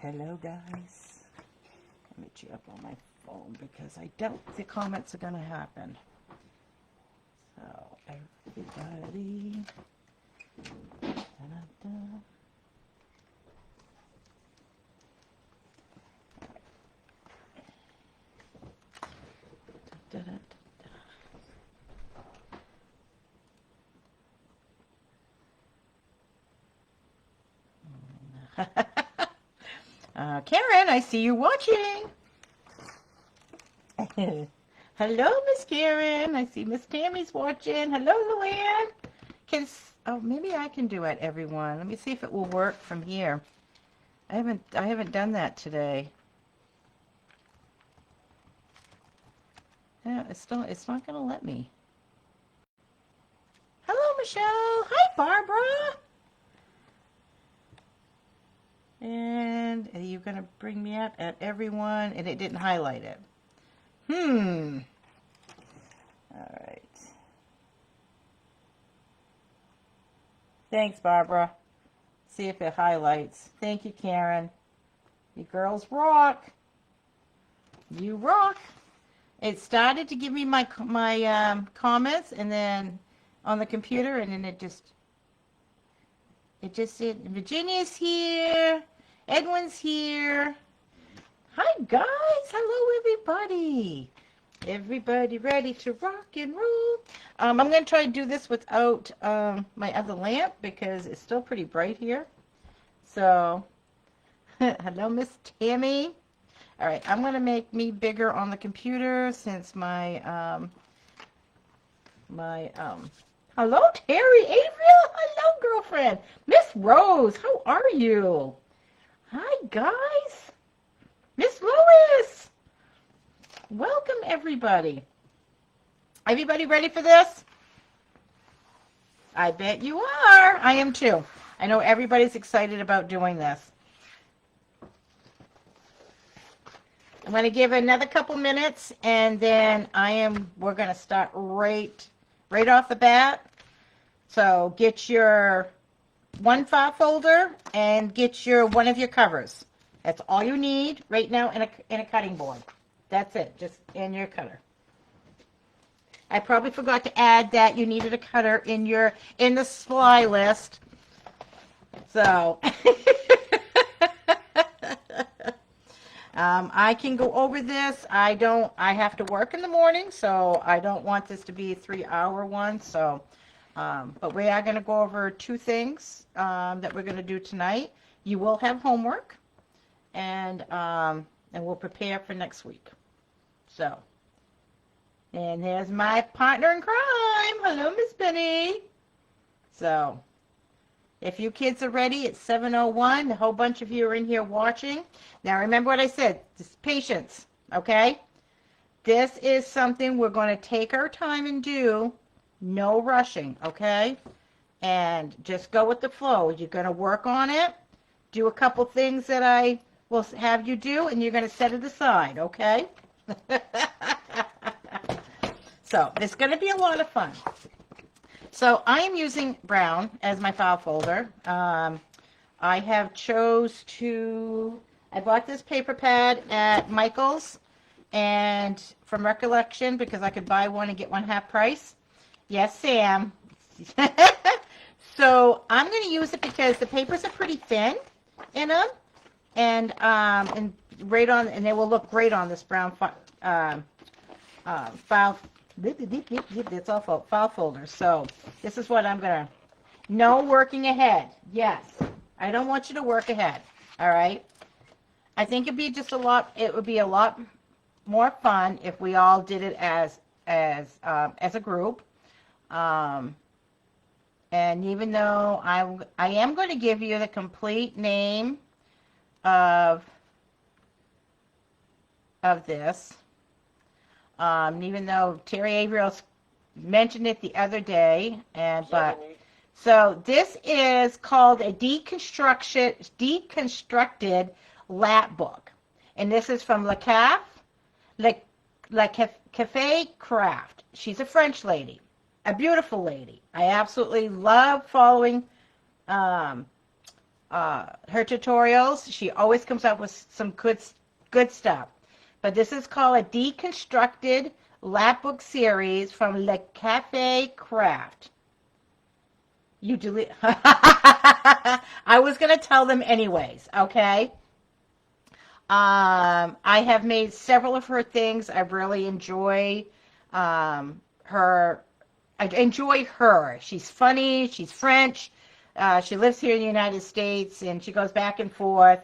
Hello, guys. Let me check up on my phone because I doubt the comments are going to happen. So, everybody. Da-da-da. Da-da-da. Karen, I see you watching. Hello, Miss Karen. I see Miss Tammy's watching. Hello, Luann. Oh, maybe I can do it, everyone. Let me see if it will work from here. I haven't done that today. Yeah, it's not gonna let me. Hello, Michelle. Hi, Barbara. And are you going to bring me up at everyone? And it didn't highlight it. All right. Thanks, Barbara. See if it highlights. Thank you, Karen. You girls rock. You rock. It started to give me my comments, and then on the computer, and then it just said, Virginia's here. Edwin's here. Hi, guys. Hello, everybody. Everybody ready to rock and roll? I'm going to try to do this without my other lamp because it's still pretty bright here. So, hello, Miss Tammy. All right, I'm going to make me bigger on the computer since my, hello, Terry Averill. Hello, girlfriend. Miss Rose, how are you? Hi, guys. Miss Lois. Welcome, everybody. Everybody ready for this? I bet you are. I am too. I know everybody's excited about doing this. I'm going to give it another couple minutes, and then we're going to start right off the bat. So get your one file folder and get one of your covers. That's all you need right now in a cutting board. That's it, just in your cutter. I probably forgot to add that you needed a cutter in the supply list. So I can go over this. I have to work in the morning, so I don't want this to be a 3-hour one. So, but we are going to go over 2 things that we're going to do tonight. You will have homework, and we'll prepare for next week. So, and there's my partner in crime. Hello, Miss Benny. So, if you kids are ready, it's 7:01. A whole bunch of you are in here watching. Now, remember what I said. Just patience, okay? This is something we're going to take our time and do. No rushing, okay? And just go with the flow. You're going to work on it. Do a couple things that I will have you do, and you're going to set it aside, okay? So, it's going to be a lot of fun. So I am using brown as my file folder. I have I bought this paper pad at Michael's, and from recollection, because I could buy one and get one half price. Yes, Sam. So I'm going to use it because the papers are pretty thin in them, and they will look great on this brown file. It's all file folder. So this is what I'm gonna. No working ahead. Yes, I don't want you to work ahead. All right. I think it'd be It would be a lot more fun if we all did it as a group. And even though I am going to give you the complete name of this. Even though Terry Averill mentioned it the other day, so this is called a deconstructed Lapbook, and this is from Le Cafe Craft. She's a French lady, a beautiful lady. I absolutely love following um, her tutorials. She always comes up with some good stuff. But this is called a deconstructed Lapbook series from Le Cafe Craft. You delete. I was going to tell them anyways, okay? I have made several of her things. I really enjoy her. I enjoy her. She's funny. She's French. She lives here in the United States, and she goes back and forth.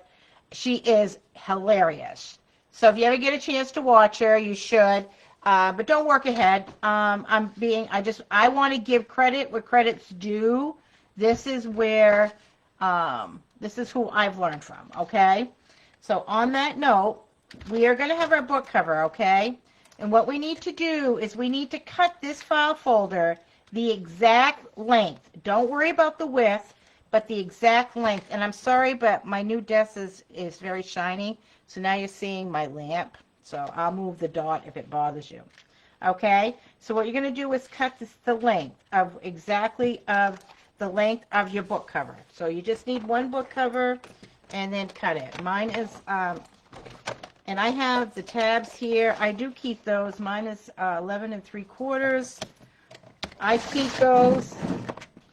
She is hilarious. So if you ever get a chance to watch her, you should. But don't work ahead. I want to give credit where credit's due. This is where, this is who I've learned from, okay? So on that note, we are going to have our book cover, okay? And what we need to do is we need to cut this file folder the exact length. Don't worry about the width, but the exact length. And I'm sorry, but my new desk is very shiny. So now you're seeing my lamp. So I'll move the dot if it bothers you. Okay? So what you're going to do is cut the length of exactly of the length of your book cover. So you just need one book cover and then cut it. Mine is, and I have the tabs here. I do keep those. Mine is 11 3/4. I keep those.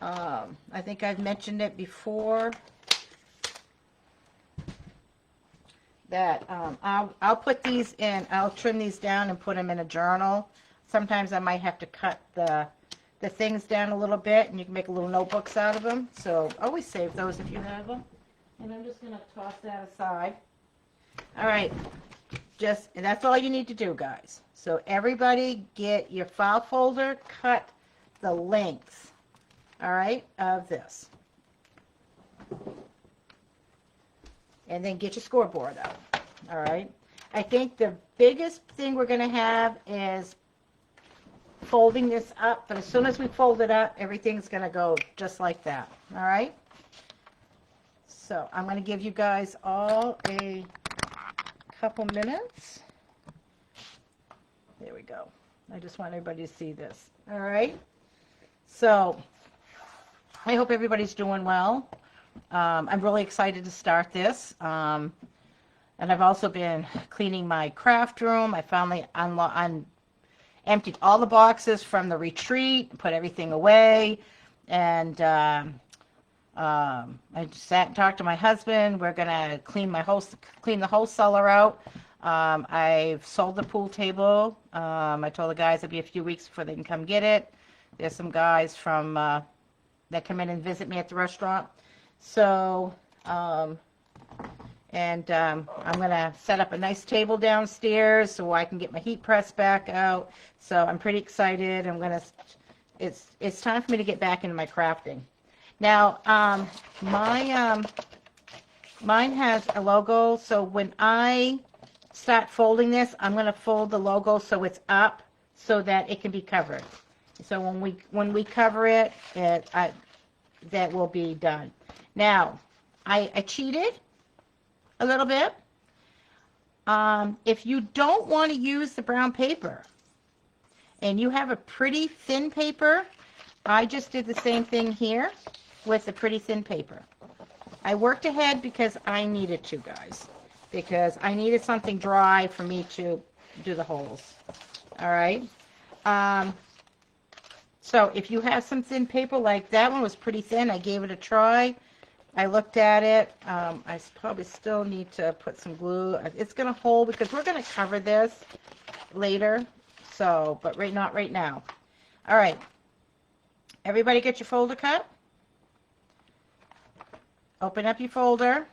I think I've mentioned it before. That I'll put these in. I'll trim these down and put them in a journal. Sometimes I might have to cut the things down a little bit, and you can make little notebooks out of them. So always save those if you have them. And I'm just going to toss that aside. All right. And that's all you need to do, guys. So everybody get your file folder, cut the length, all right, of this. And then get your scoreboard out, all right? I think the biggest thing we're going to have is folding this up, but as soon as we fold it up, everything's going to go just like that, all right? So I'm going to give you guys all a couple minutes. There we go. I just want everybody to see this, all right? So I hope everybody's doing well. I'm really excited to start this. And I've also been cleaning my craft room. I finally emptied all the boxes from the retreat, put everything away. And I sat and talked to my husband. We're going to clean the whole cellar out. I've sold the pool table. I told the guys it'll be a few weeks before they can come get it. There's some guys from that come in and visit me at the restaurant. So, I'm going to set up a nice table downstairs so I can get my heat press back out. So I'm pretty excited. It's time for me to get back into my crafting. Now, mine has a logo. So when I start folding this, I'm going to fold the logo so it's up so that it can be covered. So when we cover it, that will be done. Now, I cheated a little bit. If you don't want to use the brown paper and you have a pretty thin paper, I just did the same thing here with the pretty thin paper. I worked ahead because I needed to, guys, because I needed something dry for me to do the holes. All right. So if you have some thin paper, like that one was pretty thin, I gave it a try. I looked at it. I probably still need to put some glue. It's going to hold because we're going to cover this later. So, but not right now. All right. Everybody get your folder cut. Open up your folder.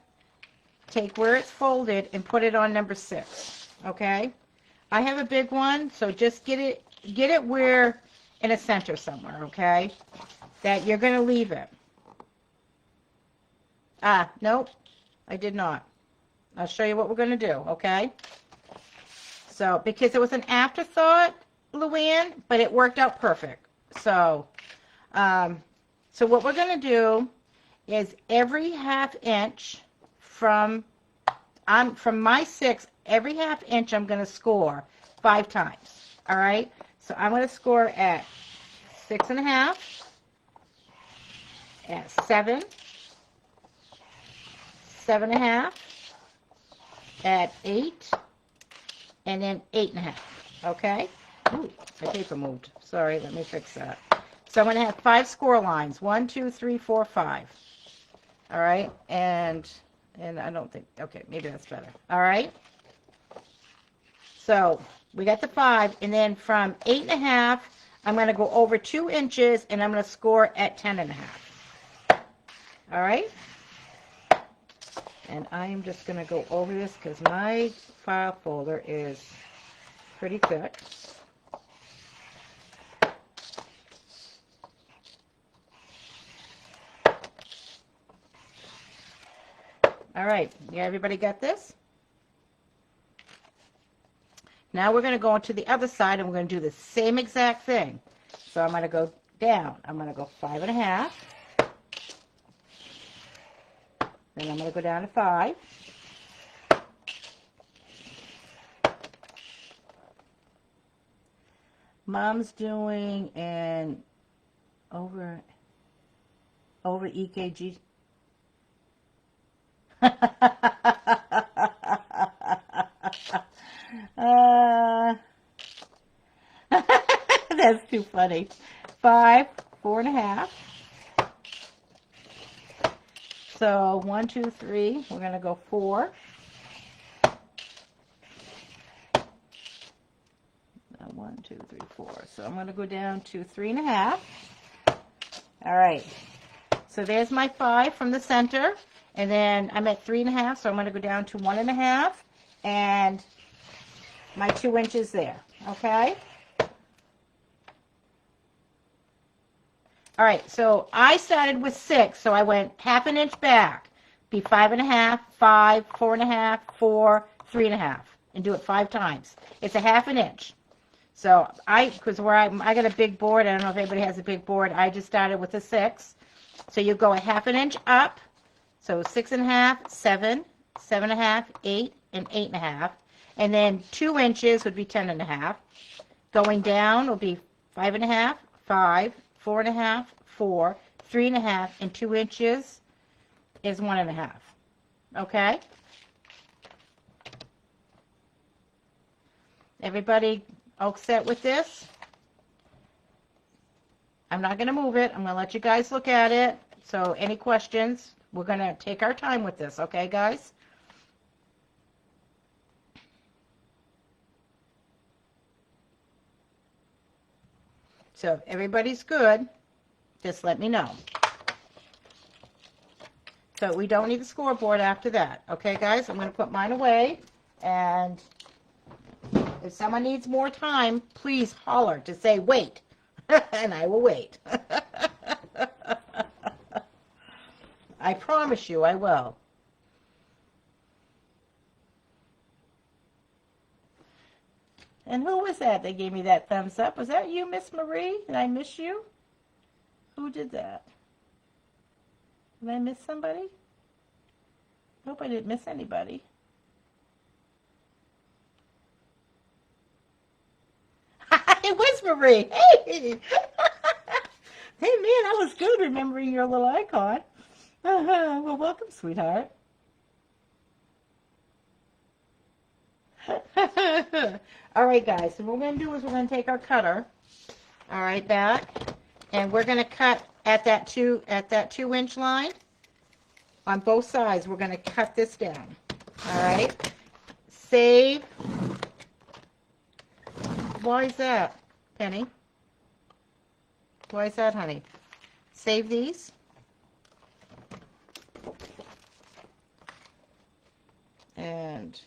Take where it's folded and put it on number 6. Okay? I have a big one, so just get it where in a center somewhere, okay? That you're going to leave it. Nope, I did not. I'll show you what we're going to do, okay? So, because it was an afterthought, Luann, but it worked out perfect. So, so what we're going to do is every ½ inch from my 6, every ½ inch I'm going to score 5 times, all right? So I'm going to score at 6 1/2, at 7, 7.5, add 8, and then 8.5. Okay? Ooh, my paper moved. Sorry, let me fix that. So I'm going to have 5 score lines. 1, 2, 3, 4, 5. All right? And I don't think, okay, maybe that's better. All right? So we got the 5, and then from 8.5, I'm going to go over 2 inches, and I'm going to score at 10.5. All right? And I am just going to go over this because my file folder is pretty thick. All right, yeah, everybody got this? Now we're going to go into the other side, and we're going to do the same exact thing. So I'm going to go down. I'm going to go 5.5. Then I'm going to go down to 5. Mom's doing an over EKG. That's too funny. 5, 4.5. So 1, 2, 3. We're going to go 4. 1, 2, 3, 4. So I'm going to go down to 3.5. All right. So there's my 5 from the center. And then I'm at 3.5, so I'm going to go down to 1.5 and my 2 inches there. Okay? All right, so I started with 6, so I went half an inch back. Be 5.5, 5, 4.5, 4, 3.5, and do it 5 times. It's a half an inch. So because I got a big board, I don't know if anybody has a big board, I just started with a 6. So you go a half an inch up, so 6.5, 7, 7.5, 8, and 8.5. And then 2 inches would be 10.5. Going down will be 5.5, 5, 4.5, 4, 3.5, and 2 inches is 1.5. Okay? Everybody all set with this? I'm not going to move it. I'm going to let you guys look at it. So any questions? We're going to take our time with this, okay, guys? So if everybody's good, just let me know. So we don't need the scoreboard after that. Okay, guys? I'm going to put mine away. And if someone needs more time, please holler to say, wait. And I will wait. I promise you I will. And who was that that gave me that thumbs up? Was that you, Miss Marie? Did I miss you? Who did that? Did I miss somebody? Hope I didn't miss anybody. It was Marie. Hey! Hey, man, that was good remembering your little icon. Well, welcome, sweetheart. All right, guys, so what we're going to do is we're going to take our cutter, all right, back, and we're going to cut at that 2-inch line on both sides. We're going to cut this down, all right? Save. Why is that, Penny? Why is that, honey? Save these. And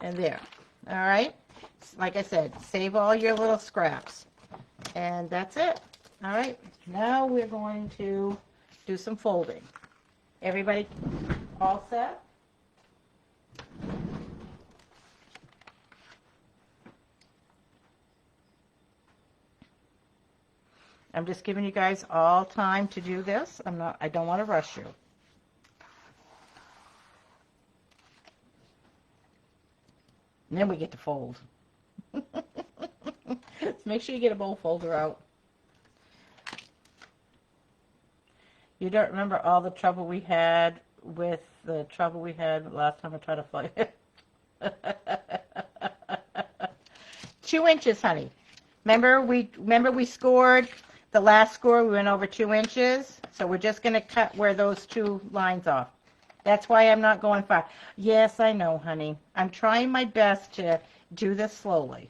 there. All right. Like I said, save all your little scraps. And that's it. All right. Now we're going to do some folding. Everybody all set? I'm just giving you guys all time to do this. I don't want to rush you. And then we get to fold. So make sure you get a bowl folder out. You don't remember all the trouble we had with the trouble we had last time I tried to fly it. 2 inches, honey. Remember we scored the last score. We went over 2 inches. So we're just going to cut where those two lines off. That's why I'm not going far. Yes, I know, honey. I'm trying my best to do this slowly.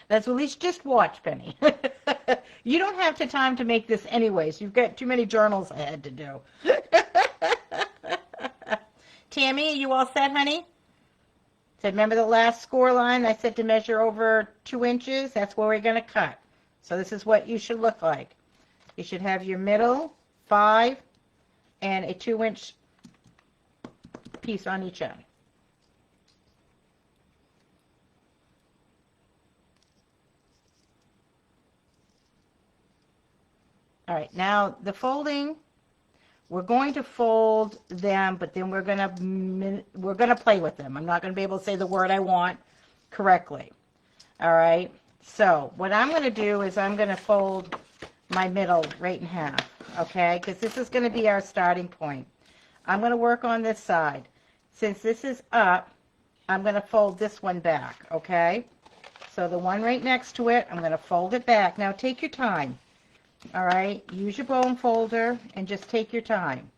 That's at least just watch, Penny. You don't have the time to make this anyways. You've got too many journals ahead to do. Tammy, are you all set, honey? So remember the last score line? I said to measure over 2 inches. That's where we're going to cut. So this is what you should look like. You should have your middle, 5, and a 2-inch piece on each end. All right, now the folding, we're going to fold them, but then we're gonna play with them. I'm not gonna be able to say the word I want correctly. All right, so what I'm gonna do is I'm gonna fold my middle right in half, okay? Because this is gonna be our starting point. I'm gonna work on this side. Since this is up, I'm gonna fold this one back, okay? So the one right next to it, I'm gonna fold it back. Now take your time. All right, use your bone folder and just take your time.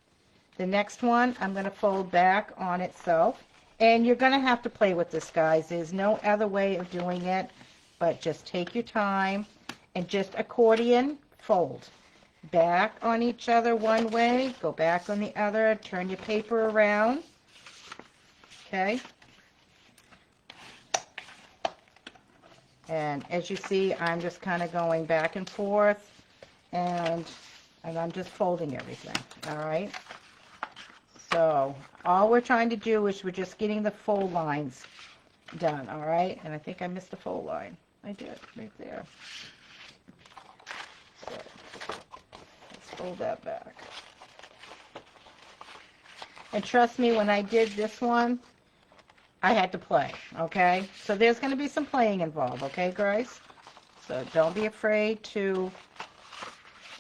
The next one, I'm going to fold back on itself. And you're going to have to play with this, guys. There's no other way of doing it, but just take your time and just accordion fold. Back on each other one way, go back on the other, turn your paper around. Okay. And as you see, I'm just kind of going back and forth. And I'm just folding everything, all right? So all we're trying to do is we're just getting the fold lines done, all right? And I think I missed a fold line. I did, right there. So let's fold that back. And trust me, when I did this one, I had to play, okay? So there's going to be some playing involved, okay, guys? So don't be afraid to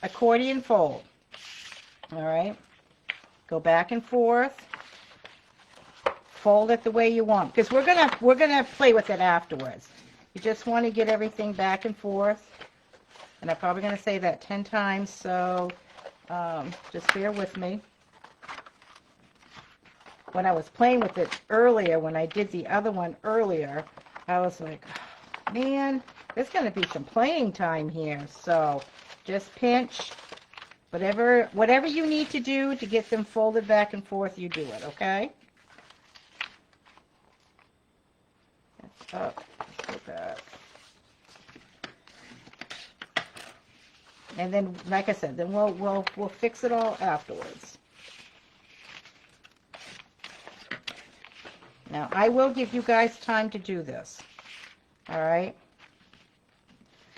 accordion fold. All right, go back and forth, fold it the way you want, because we're gonna play with it afterwards. You just want to get everything back and forth, and I'm probably gonna say that 10 times, so just bear with me. When I was playing with it earlier, when I did the other one earlier, I was like, oh, man, there's gonna be some playing time here. So just pinch, whatever you need to do to get them folded back and forth, you do it, okay? That's up, let's go back. And then, like I said, then we'll fix it all afterwards. Now, I will give you guys time to do this, all right?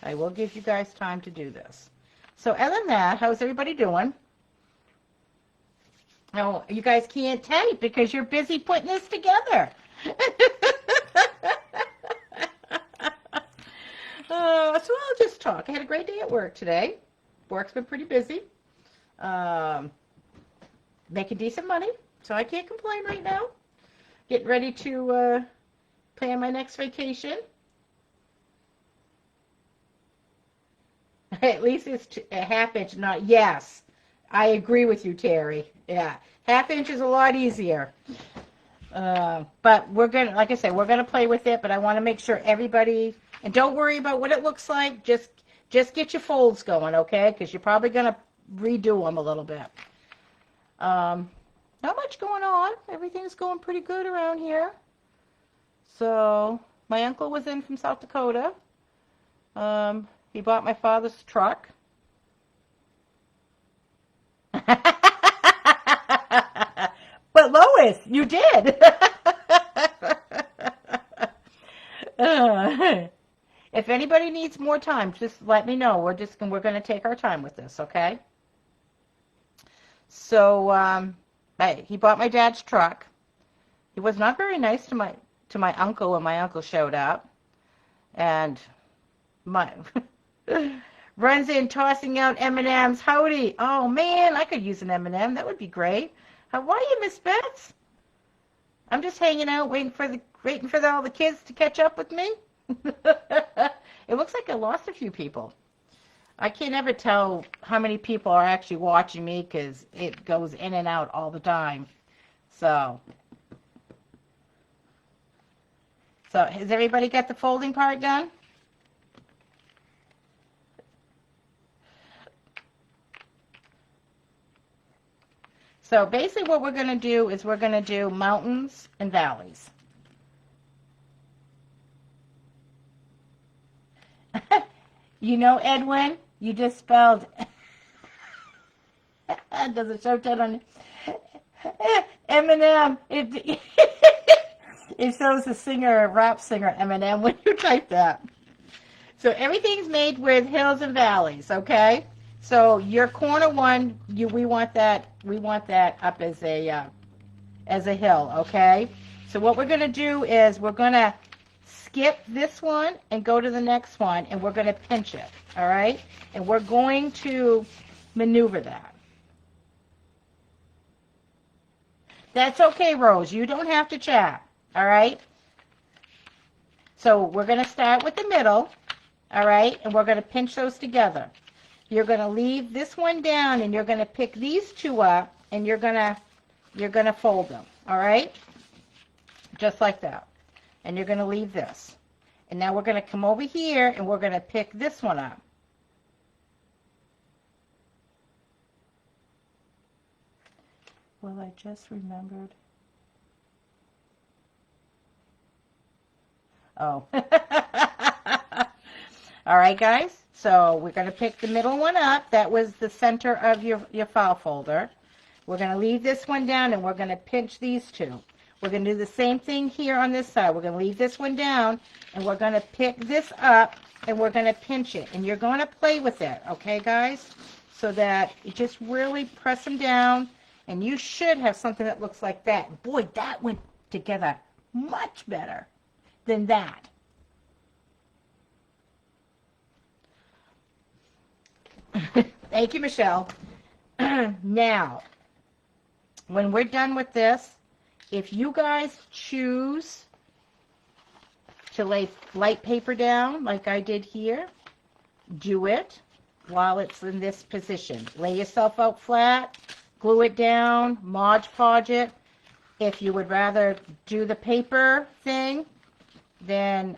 I will give you guys time to do this. So other than that, how's everybody doing? Oh, you guys can't type because you're busy putting this together. So I'll just talk. I had a great day at work today. Work's been pretty busy. Making decent money, so I can't complain right now. Getting ready to plan my next vacation. At least it's a half inch, not, yes. I agree with you, Terry. Yeah, half inch is a lot easier. But we're going to, like I said, we're going to play with it, but I want to make sure everybody, and don't worry about what it looks like. Just get your folds going, okay? Because you're probably going to redo them a little bit. Not much going on. Everything's going pretty good around here. So my uncle was in from South Dakota. He bought my father's truck. But Lois, you did. If anybody needs more time, just let me know. We're going to take our time with this, okay? So he bought my dad's truck. He was not very nice to my uncle when my uncle showed up. And my runs in tossing out M&Ms. Howdy. Oh man, I could use an M&M. That would be great. Why are you, Miss Betts? I'm just hanging out, waiting for all the kids to catch up with me. It looks like I lost a few people. I can't ever tell how many people are actually watching me because it goes in and out all the time. So has everybody got the folding part done? So basically what we're going to do is we're going to do mountains and valleys. You know, Edwin, you just spelled, does it show that on Eminem? It shows the singer, rap singer Eminem when you type that. So everything's made with hills and valleys, okay? So your corner one, we want that up as a hill, okay? So what we're going to do is we're going to skip this one and go to the next one, and we're going to pinch it, all right? And we're going to maneuver that. That's okay, Rose. You don't have to chat, all right? So we're going to start with the middle, all right? And we're going to pinch those together. You're going to leave this one down, and you're going to pick these two up, and you're going to fold them, all right? Just like that. And you're going to leave this. And now we're going to come over here, and we're going to pick this one up. Well, I just remembered. Oh. All right, guys. So we're going to pick the middle one up. That was the center of your file folder. We're going to leave this one down, and we're going to pinch these two. We're going to do the same thing here on this side. We're going to leave this one down, and we're going to pick this up, and we're going to pinch it. And you're going to play with it, okay, guys? So that you just really press them down, and you should have something that looks like that. Boy, that went together much better than that. Thank you, Michelle. Now, when we're done with this, if you guys choose to lay light paper down like I did here, do it while it's in this position. Lay yourself out flat, glue it down, Mod Podge it. If you would rather do the paper thing, then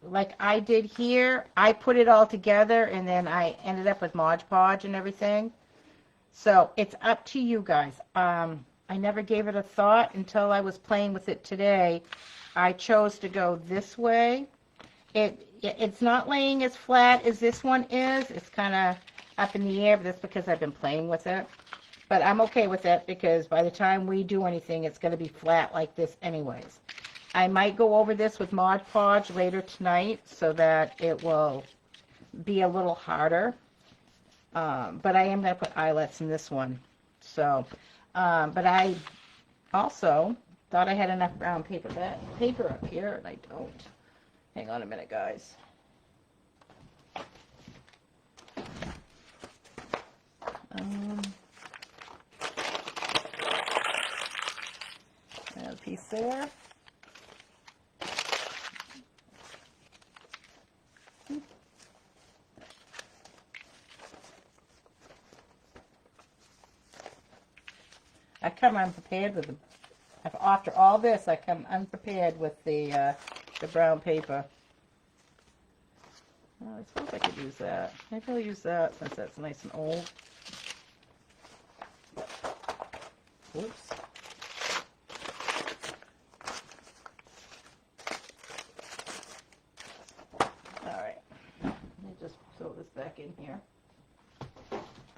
like I did here, I put it all together and then I ended up with Mod Podge and everything. So it's up to you guys. I never gave it a thought until I was playing with it today. I chose to go this way. It's not laying as flat as this one is. It's kind of up in the air, but that's because I've been playing with it. But I'm okay with it because by the time we do anything, it's going to be flat like this anyways. I might go over this with Mod Podge later tonight so that it will be a little harder. But I am going to put eyelets in this one. So, but I also thought I had enough brown paper up here, and I don't. Hang on a minute, guys. There's a piece there. I come unprepared with them. After all this, I come unprepared with the brown paper. Oh, I suppose I could use that. Maybe I'll use that since that's nice and old. Whoops. All right. Let me just throw this back in here.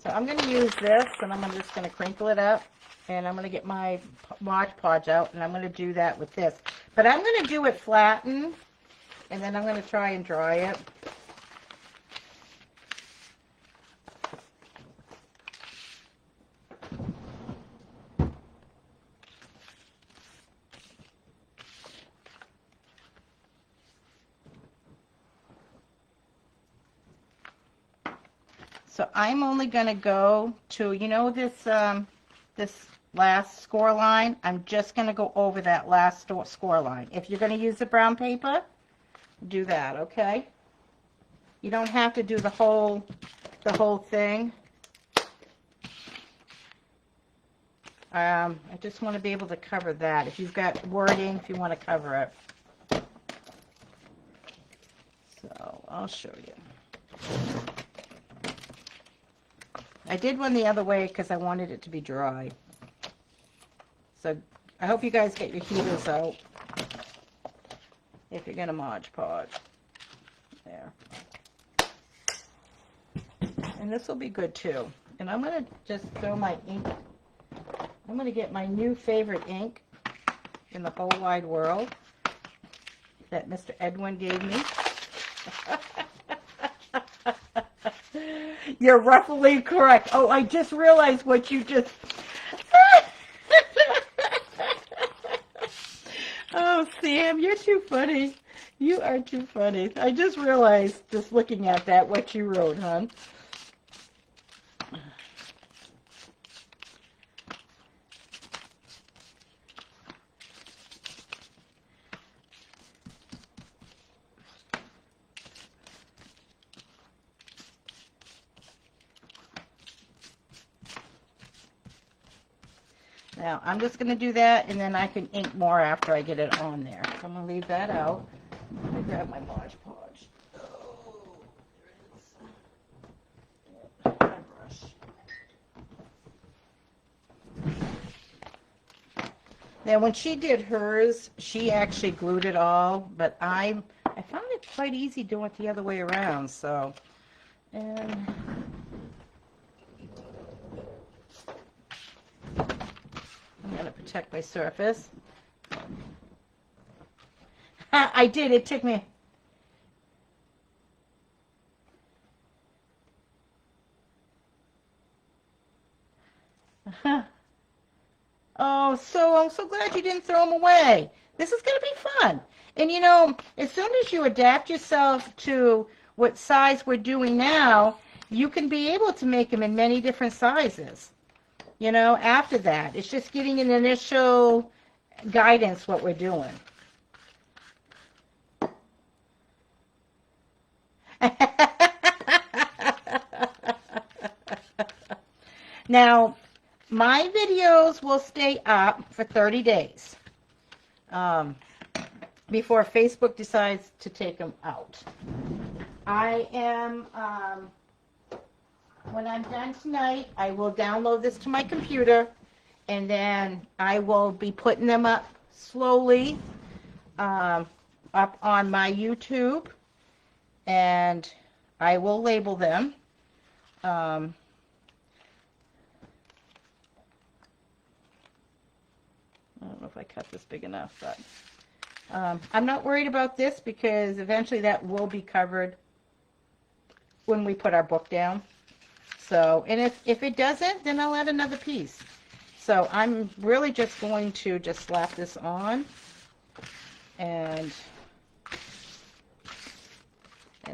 So I'm going to use this, and I'm just going to crinkle it up. And I'm going to get my Mod Podge out, and I'm going to do that with this. But I'm going to do it flattened, and then I'm going to try and dry it. So I'm only going to go to, you know, this last score line. I'm just going to go over that last score line. If you're going to use the brown paper, do that, okay? You don't have to do the whole thing. I just want to be able to cover that. If you've got wording, if you want to cover it. So I'll show you. I did one the other way because I wanted it to be dry. So I hope you guys get your heaters out if you're going to Mod Podge. There. And this will be good too. And I'm going to just throw my ink. I'm going to get my new favorite ink in the whole wide world that Mr. Edwin gave me. You're roughly correct. Oh, I just realized what you just... Oh, Sam, you're too funny. You are too funny. I just realized, just looking at that, what you wrote, hon. Now, I'm just going to do that, and then I can ink more after I get it on there. So I'm going to leave that out. Let me grab my Mod Podge. Oh, there it is. My brush. Now, when she did hers, she actually glued it all, but I found it quite easy doing it the other way around, so... And... I'm going to protect my surface. I did. It took me... Oh, I'm so glad you didn't throw them away. This is going to be fun. And, you know, as soon as you adapt yourself to what size we're doing now, you can be able to make them in many different sizes. You know, after that, it's just getting an initial guidance what we're doing. Now, my videos will stay up for 30 days before Facebook decides to take them out. I am... when I'm done tonight, I will download this to my computer, and then I will be putting them up slowly up on my YouTube, and I will label them. I don't know if I cut this big enough, but I'm not worried about this because eventually that will be covered when we put our book down. So, and if it doesn't, then I'll add another piece. So I'm really just going to just slap this on, and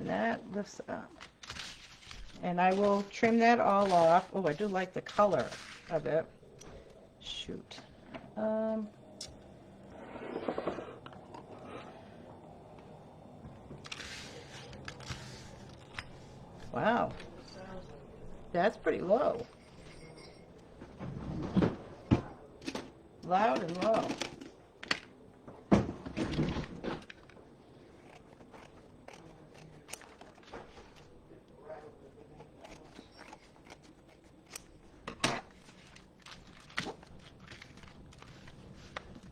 that lifts up. And I will trim that all off. Oh, I do like the color of it. Shoot. Wow. That's pretty low. Loud and low.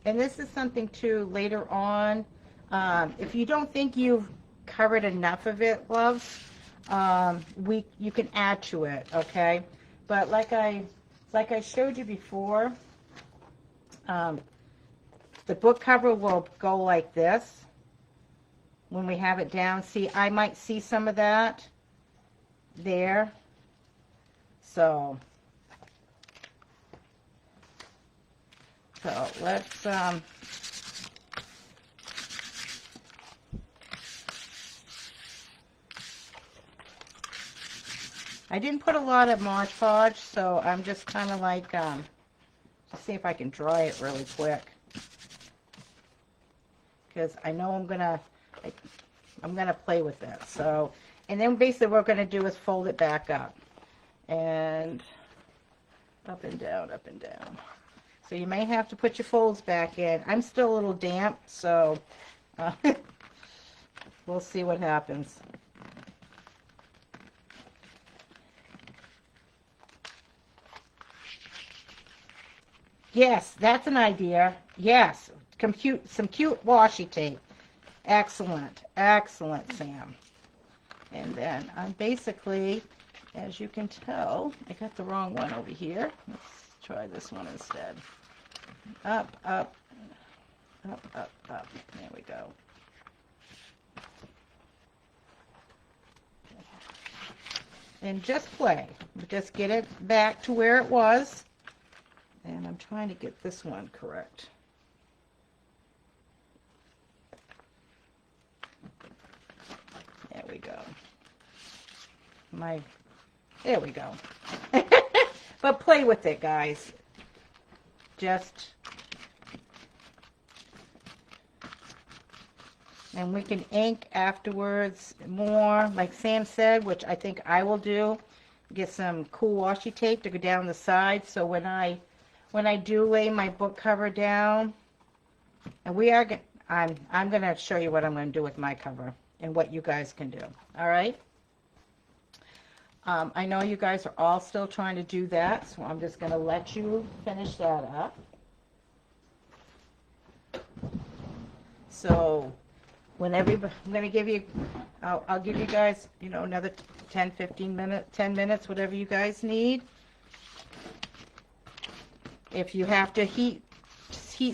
And this is something too later on. If you don't think you've covered enough of it, loves, you can add to it, okay? But like I showed you before, the book cover will go like this when we have it down. See, I might see some of that there. So let's I didn't put a lot of Mod Podge, so I'm just kind of like, to see if I can dry it really quick. Because I know I'm gonna play with it. So, and then basically what we're gonna do is fold it back up. And up and down, up and down. So you may have to put your folds back in. I'm still a little damp, so we'll see what happens. Yes, that's an idea. Yes, some cute washi tape. Excellent, excellent, Sam. And then I'm basically, as you can tell, I got the wrong one over here. Let's try this one instead. Up, up, up, up, up. There we go. And just play. Just get it back to where it was. And I'm trying to get this one correct. There we go. There we go. But play with it, guys. And we can ink afterwards more, like Sam said, which I think I will do. Get some cool washi tape to go down the side, so when I do lay my book cover down, and I'm going to show you what I'm going to do with my cover and what you guys can do. All right? I know you guys are all still trying to do that, so I'm just going to let you finish that up. So when I'm going to give you, I'll give you guys, another 10 minutes, whatever you guys need. If you have to heat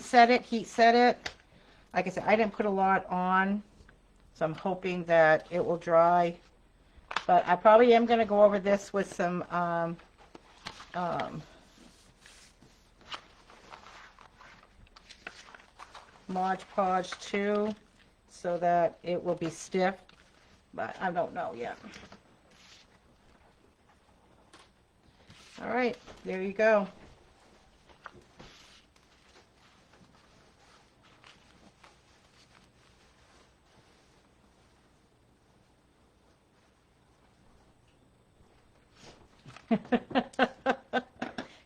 set it. Like I said, I didn't put a lot on, so I'm hoping that it will dry. But I probably am going to go over this with some Mod Podge too, so that it will be stiff. But I don't know yet. All right, there you go.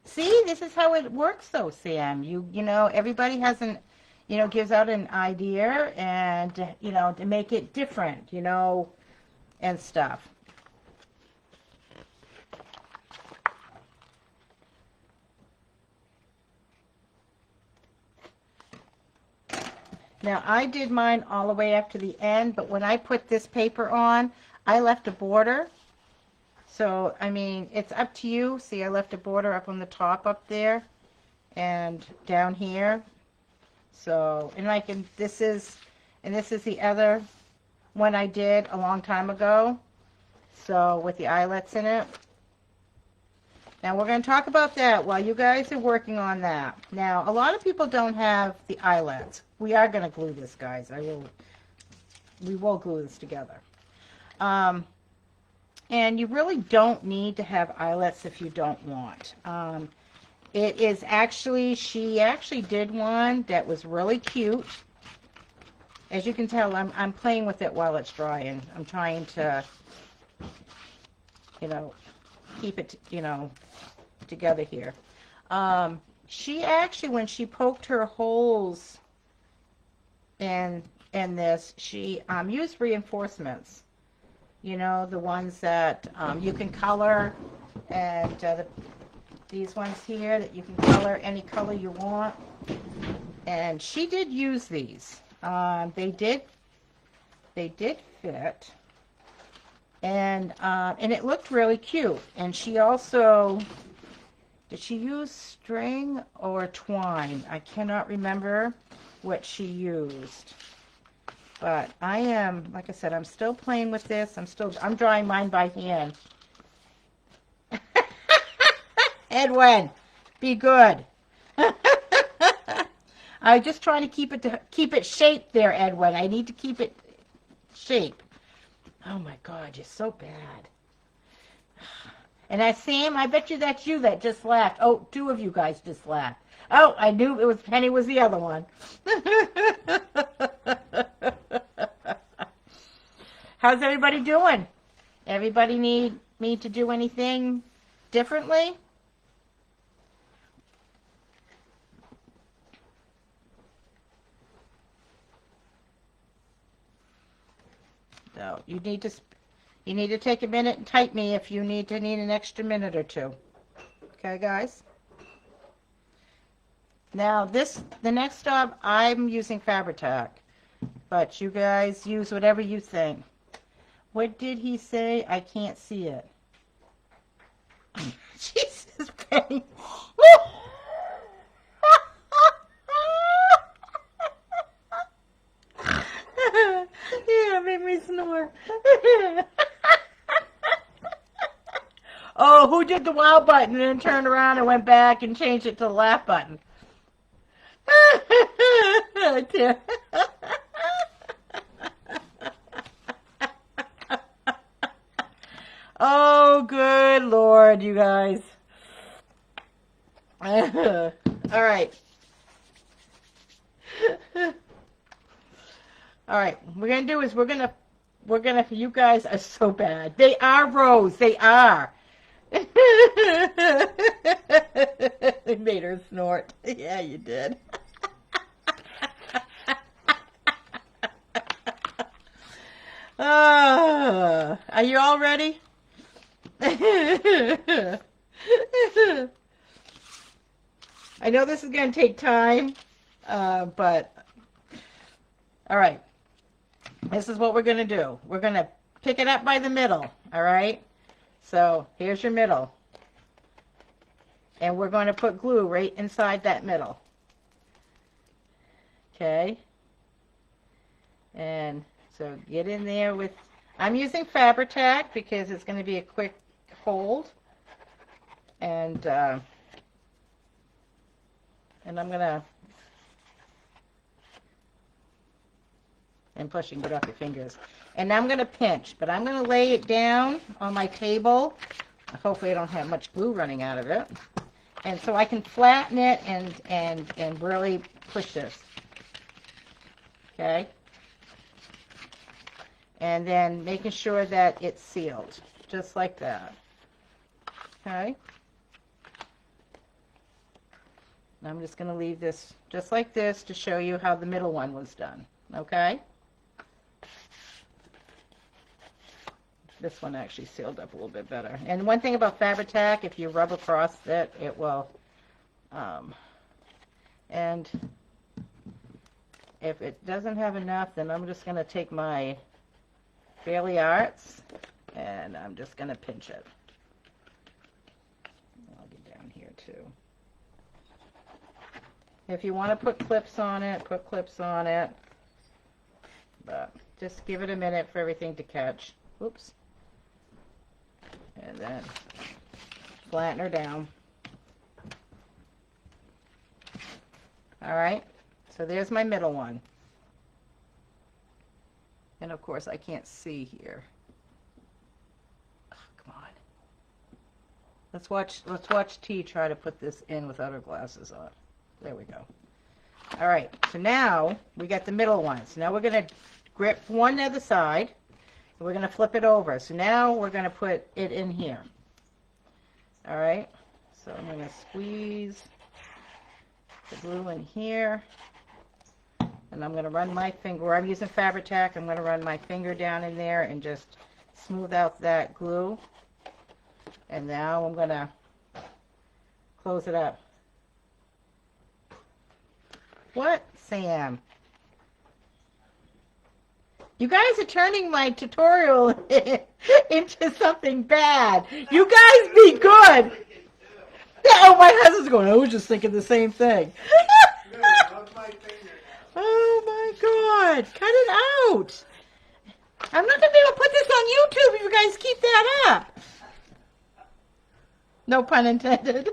See, this is how it works though, Sam. You know, everybody has gives out an idea and, to make it different, and stuff. Now, I did mine all the way up to the end, but when I put this paper on, I left a border. So, I mean, it's up to you. See, I left a border up on the top up there and down here. So, and this is the other one I did a long time ago. So, with the eyelets in it. Now, we're going to talk about that while you guys are working on that. Now, a lot of people don't have the eyelets. We are going to glue this, guys. We will glue this together. And you really don't need to have eyelets if you don't want. It is actually, she actually did one that was really cute. As you can tell, I'm playing with it while it's drying. I'm trying to, keep it, together here. She actually, when she poked her holes in this, she used reinforcements. The ones that you can color, and these ones here that you can color any color you want. And she did use these. They did fit, and it looked really cute. And she also, did she use string or twine? I cannot remember what she used. But I am, like I said, I'm still playing with this. I'm drawing mine by hand. Edwin, be good. I'm just trying to keep it shaped there, Edwin. I need to keep it shaped. Oh my God, you're so bad. And that Sam, I bet you that's you that just laughed. Oh, two of you guys just laughed. Oh, I knew it was Penny was the other one. How's everybody doing? Everybody need me to do anything differently? So you need to take a minute and type me if you need an extra minute or two. Okay, guys? Now the next job I'm using Fabri-Tac, but you guys use whatever you think. What did he say? I can't see it. Jesus, Penny. Yeah, made me snore. Oh, who did the wow button and then turned around and went back and changed it to the laugh button? Oh, good Lord, you guys. All right. All right, we're going to do is we're going to, you guys are so bad. They are, Rose, they are. They made her snort. Yeah, you did. Are you all ready? I know this is going to take time, but all right. This is what we're going to do. We're going to pick it up by the middle, all right? So here's your middle. And we're going to put glue right inside that middle. Okay? And so get in there with, I'm using Fabri-Tac because it's going to be a quick hold. And I'm going to, and plus you can get off your fingers. And I'm going to pinch, but I'm going to lay it down on my table. Hopefully I don't have much glue running out of it. And so I can flatten it and really push this. Okay? And then making sure that it's sealed, just like that. Okay? And I'm just going to leave this just like this to show you how the middle one was done. Okay? This one actually sealed up a little bit better. And one thing about Fabri-Tac, if you rub across it, it will, and if it doesn't have enough, then I'm just going to take my Fairly Arts, and I'm just going to pinch it. I'll get down here too. If you want to put clips on it, put clips on it. But just give it a minute for everything to catch. Oops. And then flatten her down. All right. So there's my middle one. And of course I can't see here. Oh, come on. Let's watch T try to put this in without her glasses on. There we go. All right. So now we got the middle one. So now we're going to grip one other side. We're going to flip it over. So now we're going to put it in here. All right. So I'm going to squeeze the glue in here. And I'm going to run my finger. I'm using Fabri-Tac. I'm going to run my finger down in there and just smooth out that glue. And now I'm going to close it up. What, Sam? You guys are turning my tutorial into something bad. You guys be good. Oh, my husband's going, I was just thinking the same thing. Oh, my God. Cut it out. I'm not going to be able to put this on YouTube if you guys keep that up. No pun intended.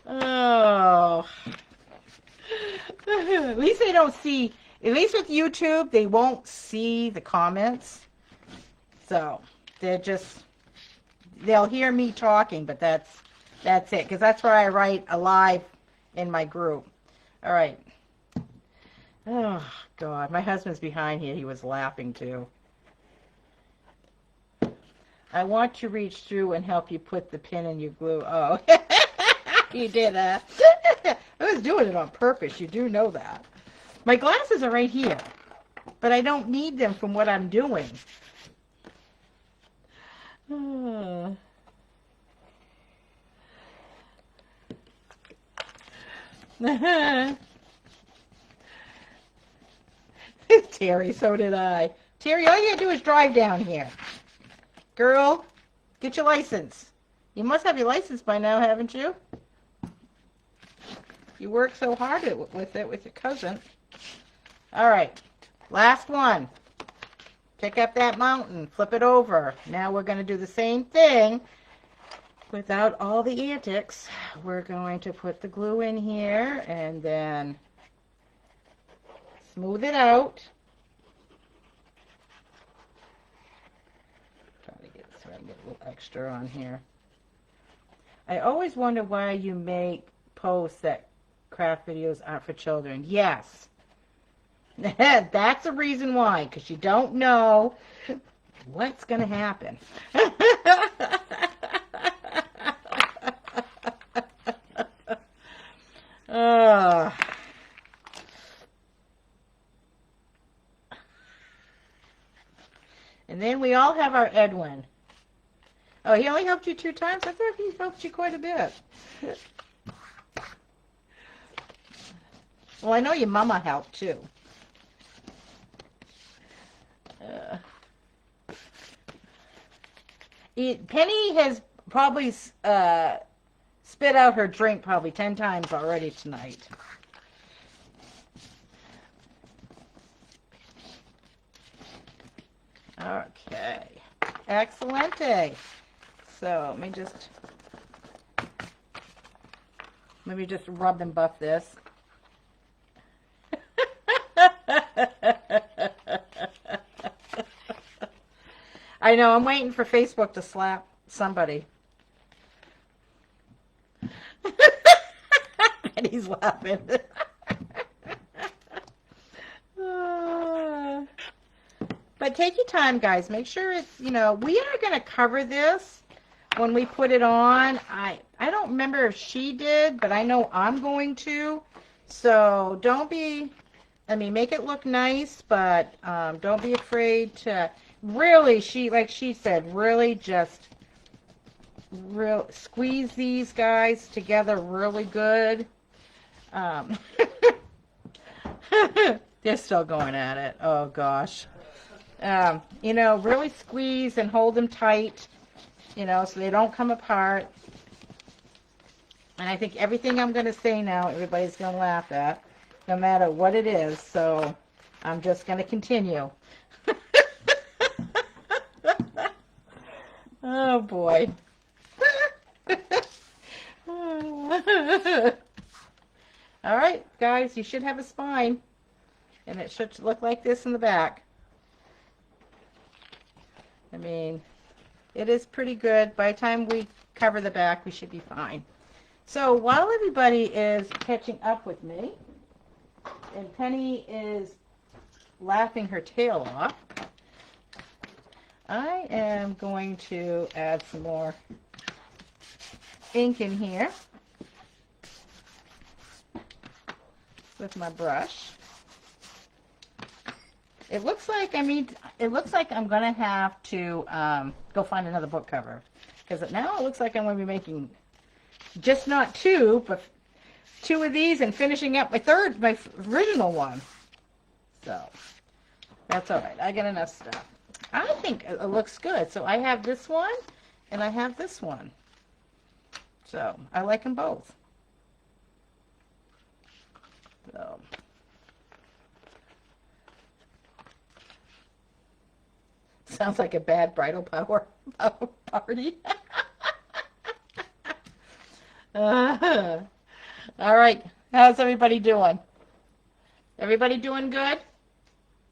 Oh. At least they don't see... At least with YouTube, they won't see the comments. So, they're just they'll hear me talking, but that's it, because that's where I write alive in my group. All right. Oh, God. My husband's behind here. He was laughing, too. I want to reach through and help you put the pin in your glue. Oh, you did that. I was doing it on purpose. You do know that. My glasses are right here, but I don't need them from what I'm doing. Terry, so did I. Terry, all you gotta do is drive down here. Girl, get your license. You must have your license by now, haven't you? You worked so hard with it with your cousin. All right, last one. Pick up that mountain, flip it over. Now we're going to do the same thing without all the antics. We're going to put the glue in here and then smooth it out. Try to get a little extra on here. I always wonder why you make posts that craft videos aren't for children. Yes. That's the reason why, because you don't know what's going to happen. And then we all have our Edwin. Oh, he only helped you 2 times? I thought he helped you quite a bit. Well, I know your mama helped too. Penny has probably spit out her drink probably 10 times already tonight. Okay. Excelente. So let me just rub and buff this. I know, I'm waiting for Facebook to slap somebody. And he's laughing. But take your time, guys. Make sure it's, we are going to cover this when we put it on. I don't remember if she did, but I know I'm going to. So don't be, make it look nice, but don't be afraid to really, like she said, really just squeeze these guys together really good. They're still going at it. Oh, gosh. Really squeeze and hold them tight, so they don't come apart. And I think everything I'm going to say now, everybody's going to laugh at, no matter what it is. So I'm just going to continue. Oh, boy. All right, guys, you should have a spine. And it should look like this in the back. It is pretty good. By the time we cover the back, we should be fine. So while everybody is catching up with me, and Penny is laughing her tail off, I am going to add some more ink in here with my brush. It looks like I'm going to have to go find another book cover, because now it looks like I'm going to be making just not 2, but 2 of these and finishing up my original one. So that's all right. I got enough stuff. I think it looks good. So I have this one and I have this one. So I like them both. So. Sounds like a bad bridal party. All right. How's everybody doing? Everybody doing good?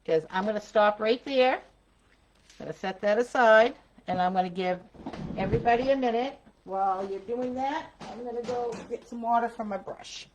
Because I'm going to stop right there. I'm going to set that aside, and I'm going to give everybody a minute. While you're doing that, I'm going to go get some water from my brush.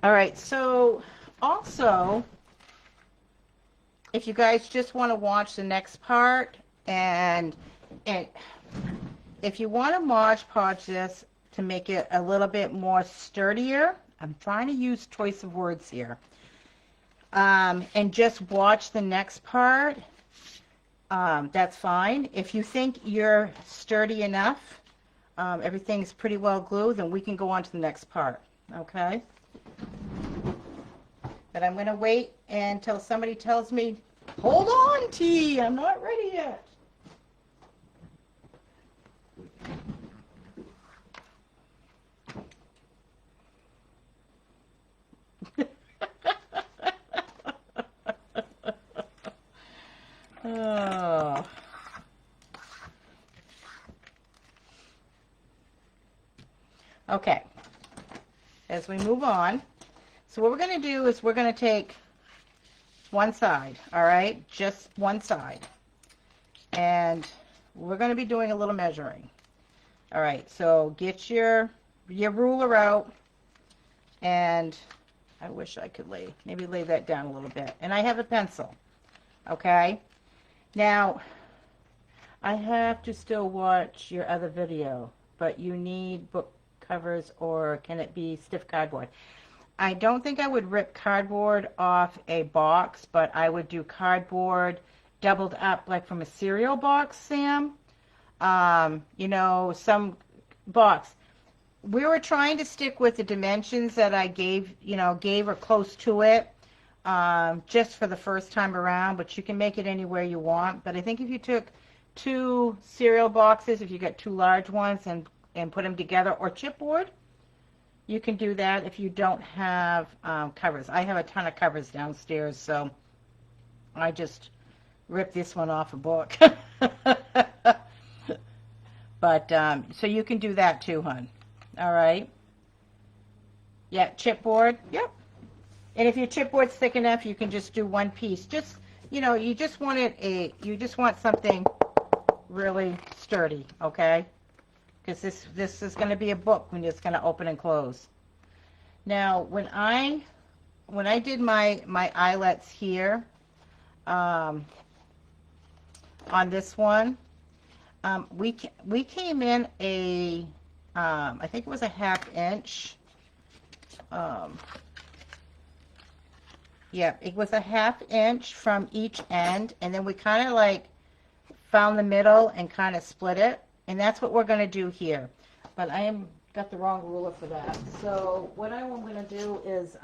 All right, so also, if you guys just want to watch the next part, and if you want to Mod Podge this to make it a little bit more sturdier, I'm trying to use choice of words here, and just watch the next part, that's fine. If you think you're sturdy enough, everything's pretty well glued, then we can go on to the next part, okay? But I'm going to wait until somebody tells me, hold on, T, I'm not ready yet. Oh. Okay, as we move on, so what we're going to do is we're going to take one side, all right, just one side, and we're going to be doing a little measuring. All right, so get your ruler out, and I wish I could maybe lay that down a little bit, and I have a pencil, okay? Now, I have to still watch your other video, but you need book covers, or can it be stiff cardboard? I don't think I would rip cardboard off a box, but I would do cardboard doubled up like from a cereal box, Sam. You know, some box. We were trying to stick with the dimensions that I gave or close to it, just for the first time around, but you can make it anywhere you want. But I think if you took 2 cereal boxes, if you got 2 large ones and put them together, or chipboard, you can do that if you don't have covers. I have a ton of covers downstairs, so I just ripped this one off a book. But, so you can do that too, hon. All right. Yeah, chipboard. Yep. And if your chipboard's thick enough, you can just do one piece. Just, you just want you just want something really sturdy, okay? Because this is going to be a book when it's going to open and close. Now, when I did my eyelets here, on this one, we came in I think it was a 1/2 inch. Yeah, it was a 1/2 inch from each end, and then we kind of like found the middle and kind of split it. And that's what we're going to do here. But I got the wrong ruler for that. So what I'm going to do is,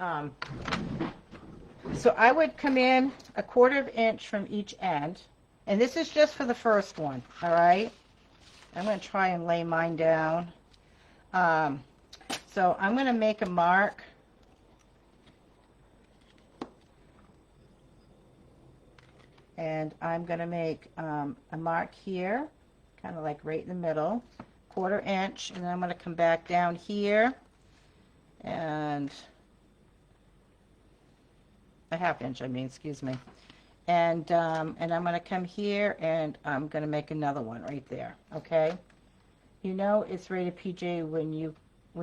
so I would come in a 1/4 inch from each end. And this is just for the first one, all right? I'm going to try and lay mine down. So I'm going to make a mark. And I'm going to make a mark here, kind of like right in the middle, 1/4 inch, and then I'm going to come back down here and a 1/2 inch, excuse me. And I'm going to come here and I'm going to make another one right there, okay? You know it's rated PJ when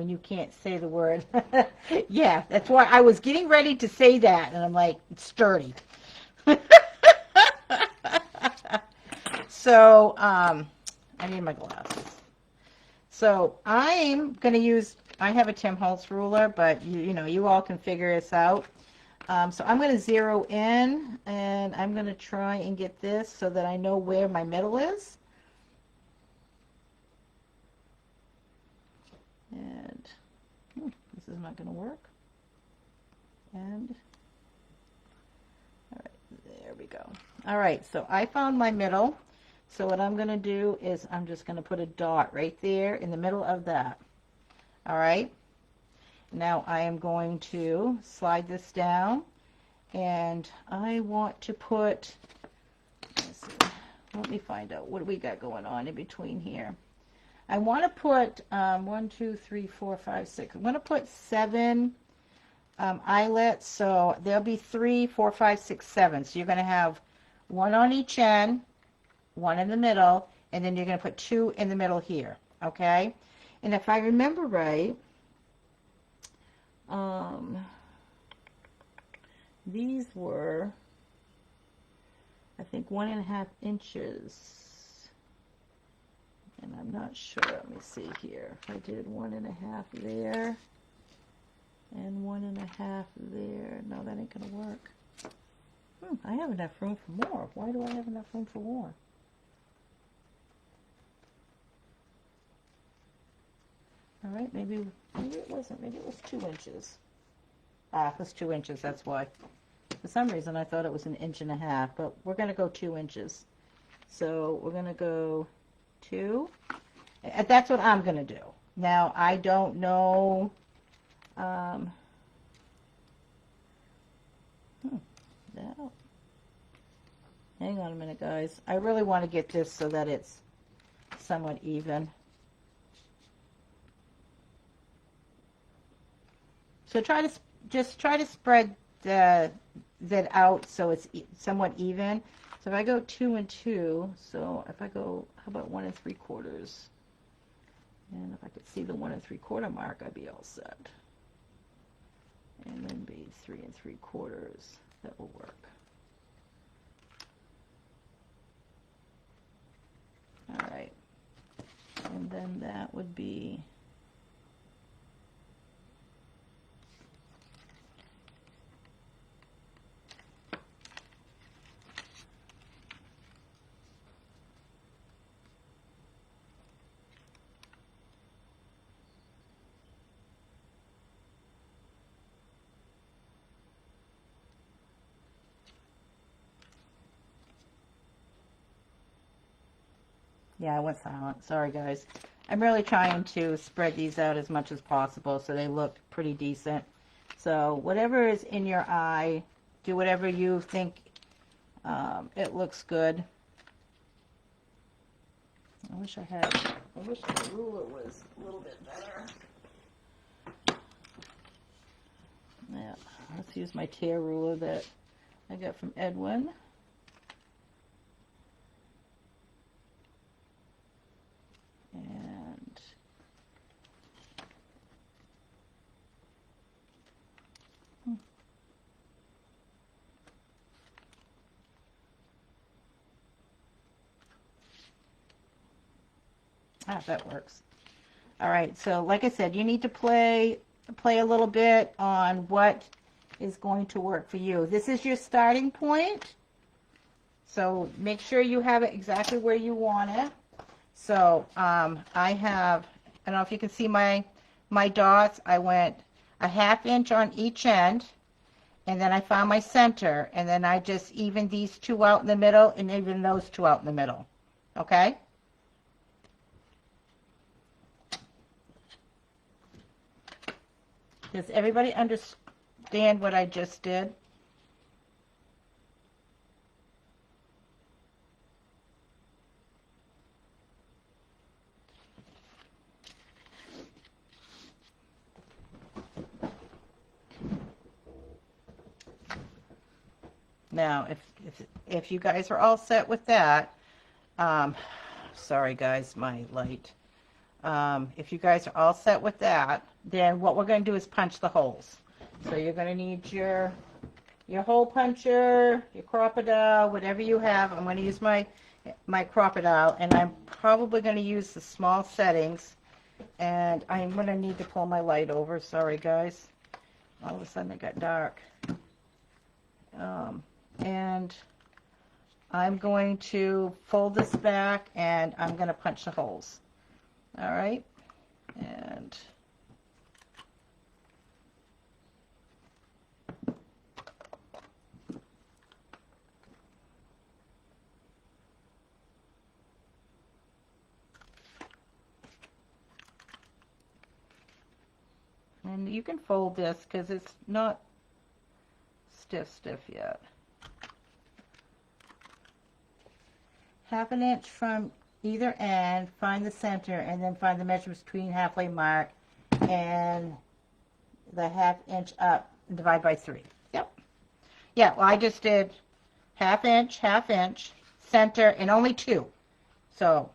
you can't say the word. Yeah, that's why I was getting ready to say that, and I'm like, it's sturdy. So, I need my glasses. So I'm going to use, I have a Tim Holtz ruler, but you all can figure this out. So I'm going to zero in, and I'm going to try and get this so that I know where my middle is. And this is not going to work. And all right, there we go. All right, so I found my middle. So what I'm going to do is I'm just going to put a dot right there in the middle of that. All right. Now I am going to slide this down, and I want to put, let's see, let me find out what do we got going on in between here. I want to put 1, 2, 3, 4, 5, 6. I want to put 7 eyelets, so there'll be 3, 4, 5, 6, 7. So you're going to have 1 on each end, 1 in the middle, and then you're going to put 2 in the middle here, okay? And if I remember right, these were, I think, 1.5 inches, and I'm not sure. Let me see here. If I did 1.5 there and 1.5 there, no, that ain't gonna work. I have enough room for more. Why do I have enough room for more? All right, maybe it wasn't. Maybe it was 2 inches. It was 2 inches. That's why. For some reason, I thought it was 1.5 inches, but we're gonna go 2 inches. So we're gonna go 2. That's what I'm gonna do. Now I don't know. No. Hang on a minute, guys. I really want to get this so that it's somewhat even. So try to spread that out so it's somewhat even. So if I go 2 and 2, so if I go, how about 1 3/4? And if I could see the 1 3/4 mark, I'd be all set. And then be 3 3/4. That will work. All right. And then that would be, yeah, I went silent. Sorry, guys. I'm really trying to spread these out as much as possible so they look pretty decent. So whatever is in your eye, do whatever you think it looks good. I wish the ruler was a little bit better. Yeah, let's use my tear ruler that I got from Edwin. And that works. All right, so like I said, you need to play a little bit on what is going to work for you. This is your starting point, so make sure you have it exactly where you want it. So I don't know if you can see my dots. I went 1/2 inch on each end, and then I found my center, and then I just evened these 2 out in the middle and even those 2 out in the middle. Okay? Does everybody understand what I just did? Now, if you guys are all set with that, sorry guys, my light. If you guys are all set with that, then what we're going to do is punch the holes. So you're going to need your hole puncher, your crocodile, whatever you have. I'm going to use my crocodile, and I'm probably going to use the small settings. And I'm going to need to pull my light over. Sorry guys. All of a sudden it got dark. And I'm going to fold this back, and I'm going to punch the holes. All right, and And you can fold this because it's not stiff yet. 1/2 inch from either end, find the center, and then find the measurements between halfway mark and the 1/2 inch up and divide by 3. Yep. Yeah, well, I just did 1/2 inch, center, and only 2. So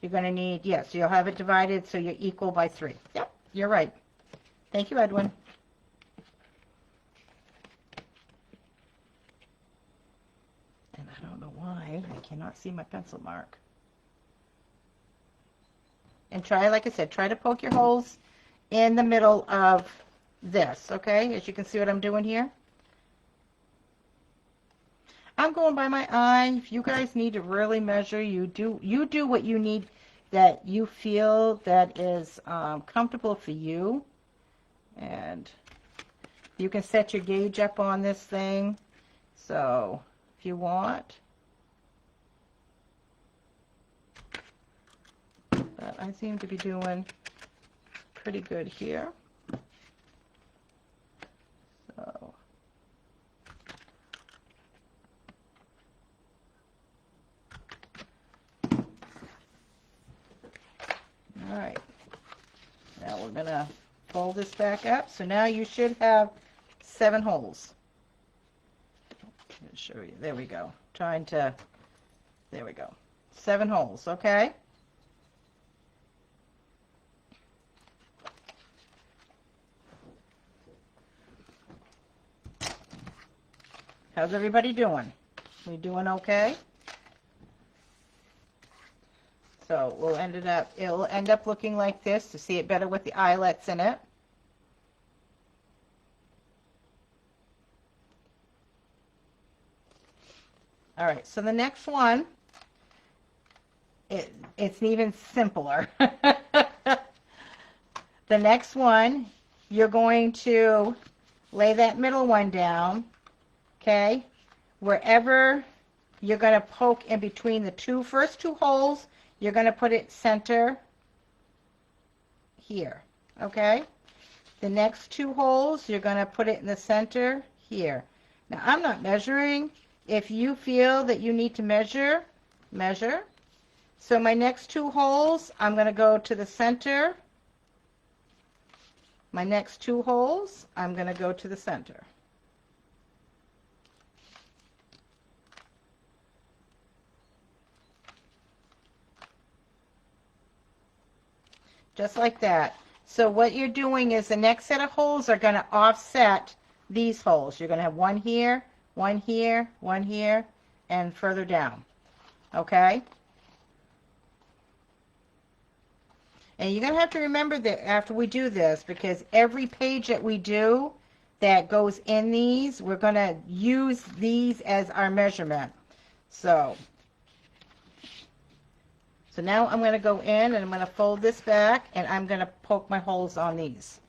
you're going to need, yes, so you'll have it divided so you're equal by 3. Yep, you're right. Thank you, Edwin. And I don't know why I cannot see my pencil mark. And try, like I said, try to poke your holes in the middle of this, okay? As you can see what I'm doing here. I'm going by my eye. If you guys need to really measure, you do what you need, that you feel that is comfortable for you. And you can set your gauge up on this thing. So if you want. But I seem to be doing pretty good here. So. All right. Now we're going to fold this back up. So now you should have 7 holes. I'll show you. There we go. There we go. 7 holes, okay? How's everybody doing? We doing okay? So it'll end up looking like this, to see it better with the eyelets in it. All right, so the next one, it's even simpler. The next one, you're going to lay that middle one down, okay? Wherever you're going to poke in between the first two holes, you're going to put it center here, okay? The next 2 holes, you're going to put it in the center here. Now, I'm not measuring. If you feel that you need to measure, measure. So my next 2 holes, I'm going to go to the center. My next 2 holes, I'm going to go to the center. Just like that. So what you're doing is the next set of holes are going to offset these holes. You're going to have one here, one here, one here, and further down. Okay? And you're going to have to remember that after we do this, because every page that we do that goes in these, we're going to use these as our measurement. So now I'm going to go in and I'm going to fold this back and I'm going to poke my holes on these.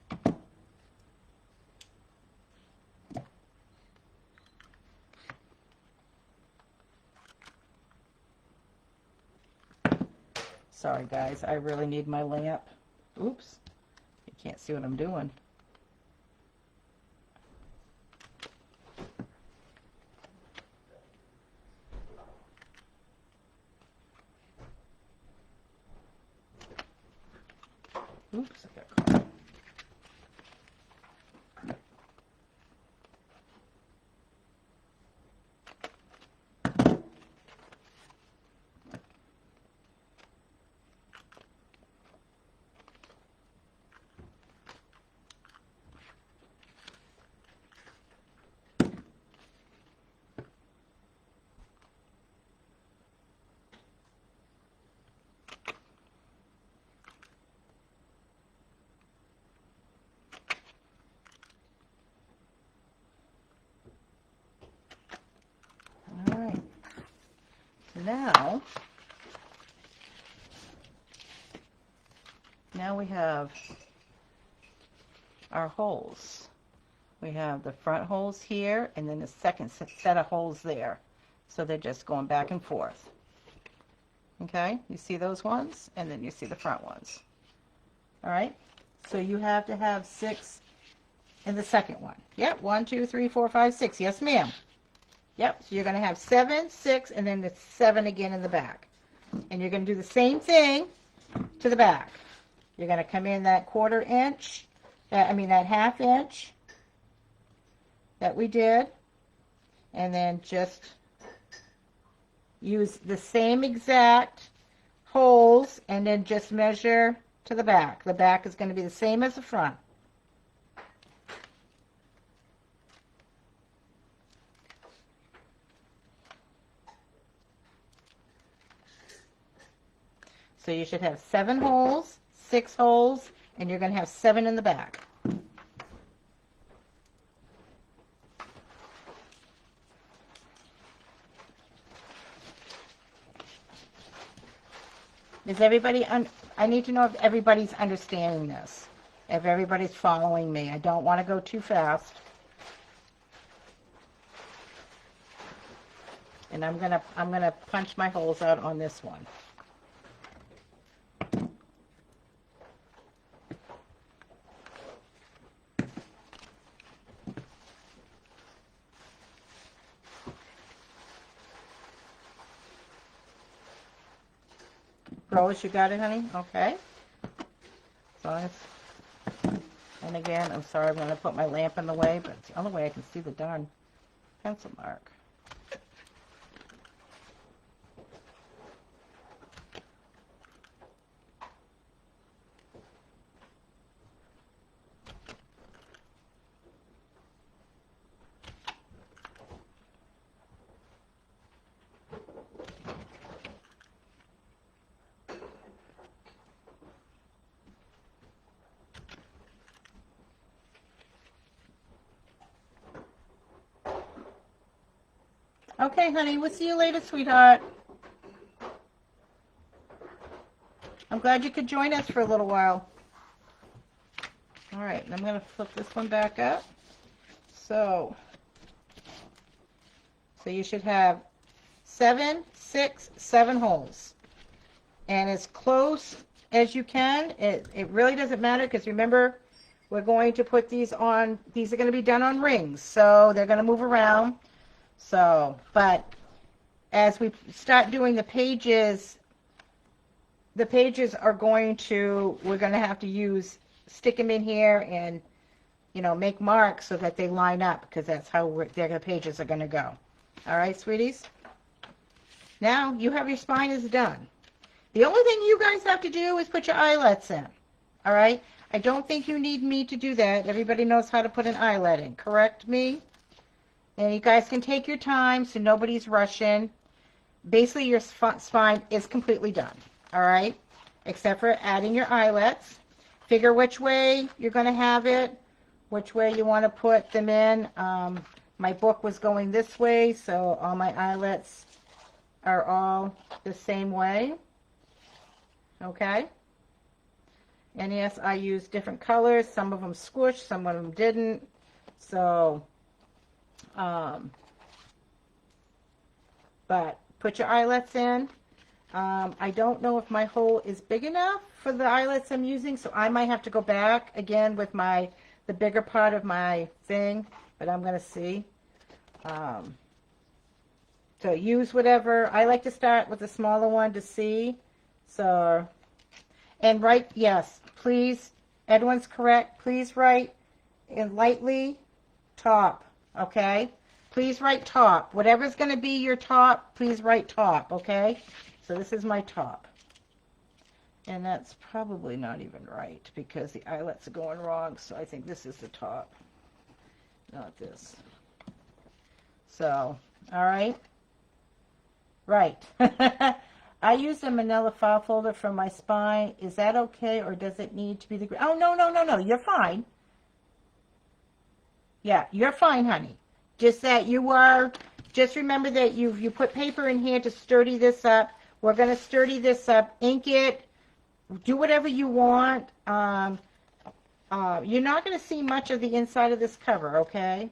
Sorry guys, I really need my lamp. Oops, you can't see what I'm doing. Oops, I got caught. Now we have our holes. We have the front holes here and then the second set of holes there. So they're just going back and forth. Okay, you see those ones and then you see the front ones. All right, So you have to have 6 in the second one. Yep, 1, 2, 3, 4, 5, 6. Yes, ma'am. Yep, so you're going to have 7, 6, and then the 7 again in the back. And you're going to do the same thing to the back. You're going to come in that 1/4 inch, that 1/2 inch that we did, and then just use the same exact holes, and then just measure to the back. The back is going to be the same as the front. So you should have 7 holes, 6 holes, and you're going to have 7 in the back. Is everybody, I need to know if everybody's understanding this, if everybody's following me. I don't want to go too fast. And I'm gonna punch my holes out on this one. Rose, you got it, honey? Okay. As long as, and again, I'm sorry, I'm going to put my lamp in the way, but it's the only way I can see the darn pencil mark. Okay, honey, we'll see you later, sweetheart. I'm glad you could join us for a little while. All right, I'm going to flip this one back up. So you should have 7, 6, 7 holes. And as close as you can. It really doesn't matter because remember, we're going to put these on, these are going to be done on rings. So they're going to move around. So, but as we start doing the pages are going to, we're going to have to stick them in here and, you know, make marks so that they line up because that's how the pages are going to go. All right, sweeties? Now you have your spine is done. The only thing you guys have to do is put your eyelets in. All right? I don't think you need me to do that. Everybody knows how to put an eyelet in. Correct me? And you guys can take your time so nobody's rushing. Basically, your spine is completely done. All right? Except for adding your eyelets. Figure which way you're going to have it, which way you want to put them in. My book was going this way, so all my eyelets are all the same way. Okay? And yes, I used different colors. Some of them squished, some of them didn't. So, but put your eyelets in. I don't know if my hole is big enough for the eyelets I'm using, so I might have to go back again with the bigger part of my thing, but I'm going to see. So use whatever. I like to start with the smaller one to see. So, and write, yes, please, Edwin's correct. Please write in lightly top, okay? Please write top. Whatever's going to be your top, please write top, okay? So this is my top. And that's probably not even right because the eyelets are going wrong, so I think this is the top, not this. So, all right. Right. I use a manila file folder for my spine. Is that okay, or does it need to be the... Oh, no, no, no, no. You're fine. Yeah, you're fine, honey. Just that you are... Just remember that you put paper in here to sturdy this up. We're going to sturdy this up. Ink it. Do whatever you want. You're not going to see much of the inside of this cover, okay?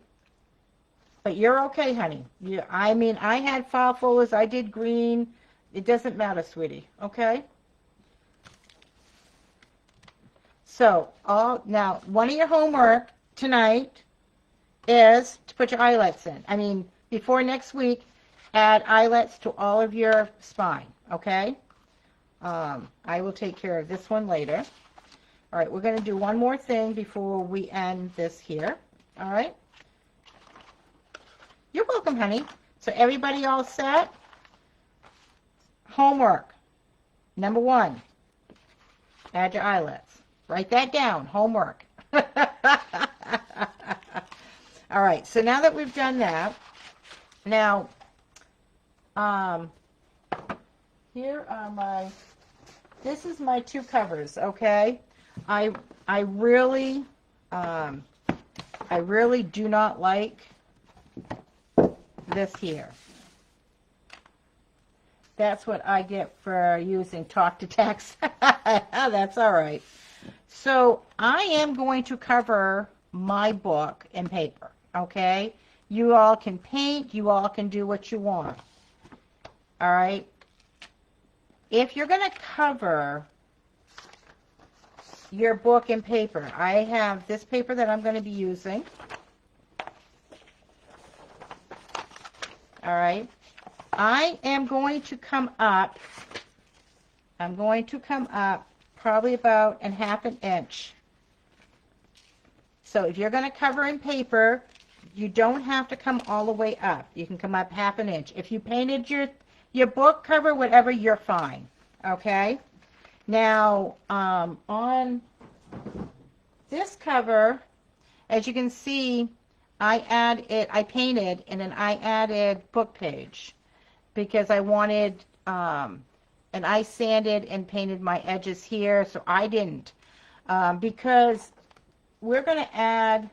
But you're okay, honey. I mean, I had file folders. I did green. It doesn't matter, sweetie. Okay? So now one of your homework tonight is to put your eyelets in. I mean, before next week, add eyelets to all of your spine, okay? I will take care of this one later. All right, we're going to do one more thing before we end this here. All right? You're welcome, honey. So everybody all set? Homework. Number 1, add your eyelets. Write that down, homework. All right, so now that we've done that, now, here are this is my 2 covers, okay? I really do not like this here. That's what I get for using talk to text. That's all right. So I am going to cover my book in paper, okay? You all can paint, you all can do what you want. All right? If you're going to cover your book in paper, I have this paper that I'm going to be using. All right? I am going to come up, probably about a half an inch. So if you're going to cover in paper, you don't have to come all the way up. You can come up half an inch. If you painted your book cover, whatever, you're fine. Okay? Now, on this cover, as you can see, I painted, and then I added book page because I wanted, and I sanded and painted my edges here, so I didn't. Because we're going to add,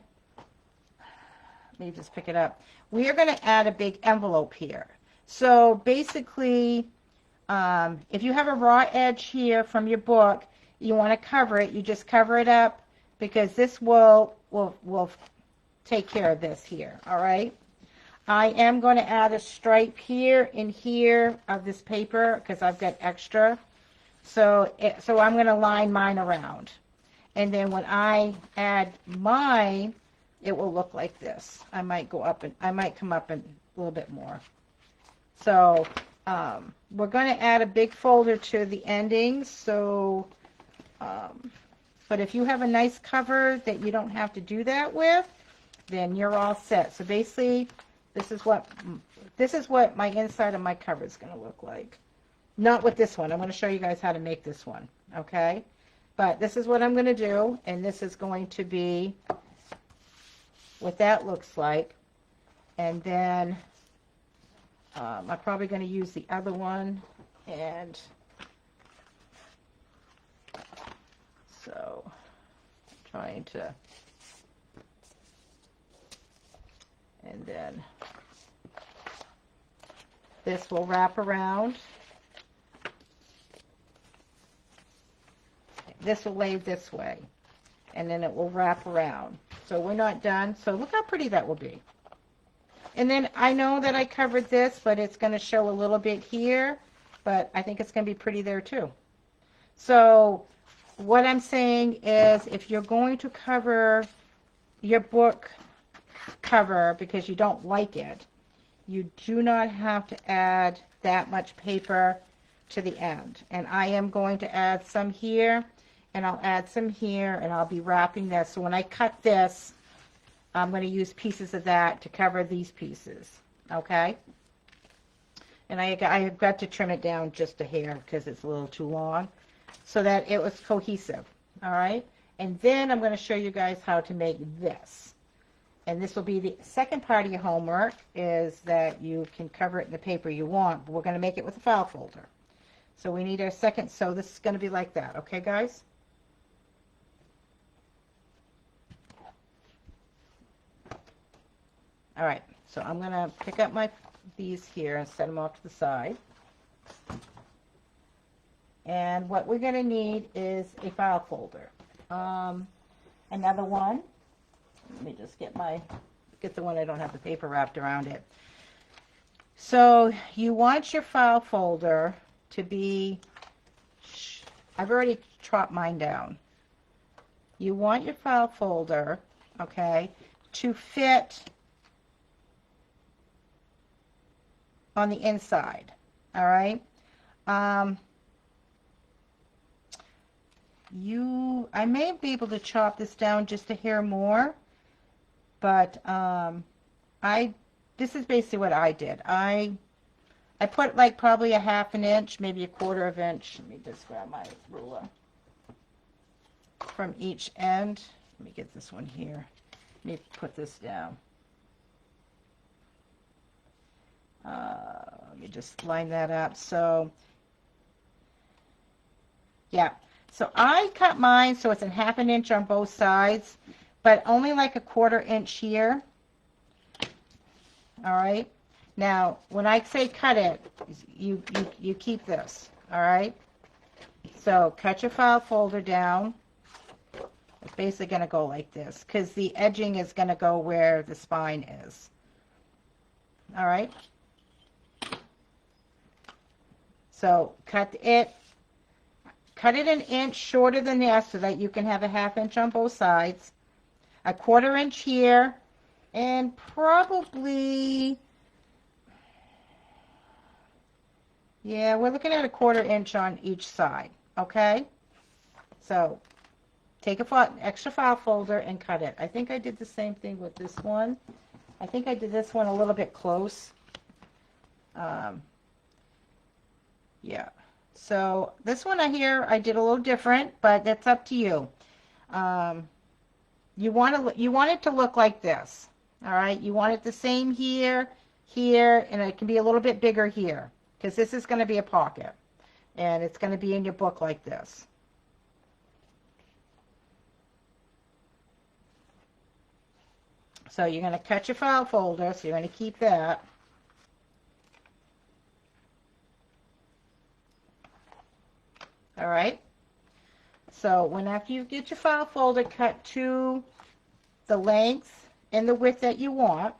let me just pick it up. We are going to add a big envelope here. So basically, if you have a raw edge here from your book, you want to cover it, you just cover it up because this will take care of this here, all right? I am going to add a stripe here and here of this paper because I've got extra. So I'm going to line mine around. And then when I add mine, it will look like this. I might come up a little bit more. So we're going to add a big folder to the endings. So, but if you have a nice cover that you don't have to do that with, then you're all set. So basically, this is what my inside of my cover is going to look like. Not with this one. I'm going to show you guys how to make this one. Okay? But this is what I'm going to do, and this is going to be what that looks like. And then I'm probably going to use the other one, and so I'm trying to, and then this will wrap around. This will lay this way, and then it will wrap around. So we're not done. So look how pretty that will be. And then I know that I covered this, but it's going to show a little bit here, but I think it's going to be pretty there too. So what I'm saying is if you're going to cover your book cover because you don't like it, you do not have to add that much paper to the end. And I am going to add some here, and I'll add some here, and I'll be wrapping this. So when I cut this, I'm going to use pieces of that to cover these pieces, okay? And I have got to trim it down just a hair because it's a little too long so that it was cohesive, all right? And then I'm going to show you guys how to make this. And this will be the second part of your homework, is that you can cover it in the paper you want, but we're going to make it with a file folder. So we need our second, so this is going to be like that, okay, guys? All right, so I'm going to pick up these here and set them off to the side. And what we're going to need is a file folder. Another one. Let me just get the one I don't have the paper wrapped around it. So you want your file folder to be, I've already chopped mine down. you want your file folder, okay, to fit on the inside, all right? I may be able to chop this down just a hair more, but this is basically what I did. I put like probably a 1/2 inch, maybe a 1/4 inch. Let me just grab my ruler from each end. Let me get this one here. Let me put this down. Let me just line that up. So, yeah. So I cut mine so it's a 1/2 inch on both sides, but only like a 1/4 inch here. All right. Now, when I say cut it, you keep this. All right. So cut your file folder down. It's basically going to go like this because the edging is going to go where the spine is. All right. So cut it an inch shorter than that so that you can have a 1/2 inch on both sides, a 1/4 inch here, and probably, yeah, we're looking at a 1/4 inch on each side, okay? So take a extra file folder and cut it. I think I did the same thing with this one. I think I did this one a little bit close. Yeah. So this one here I did a little different, but that's up to you. You want it to look like this. All right. You want it the same here, here, and it can be a little bit bigger here because this is going to be a pocket, and it's going to be in your book like this. So you're going to cut your file folder, so you're going to keep that. All right. So after you get your file folder cut to the length and the width that you want,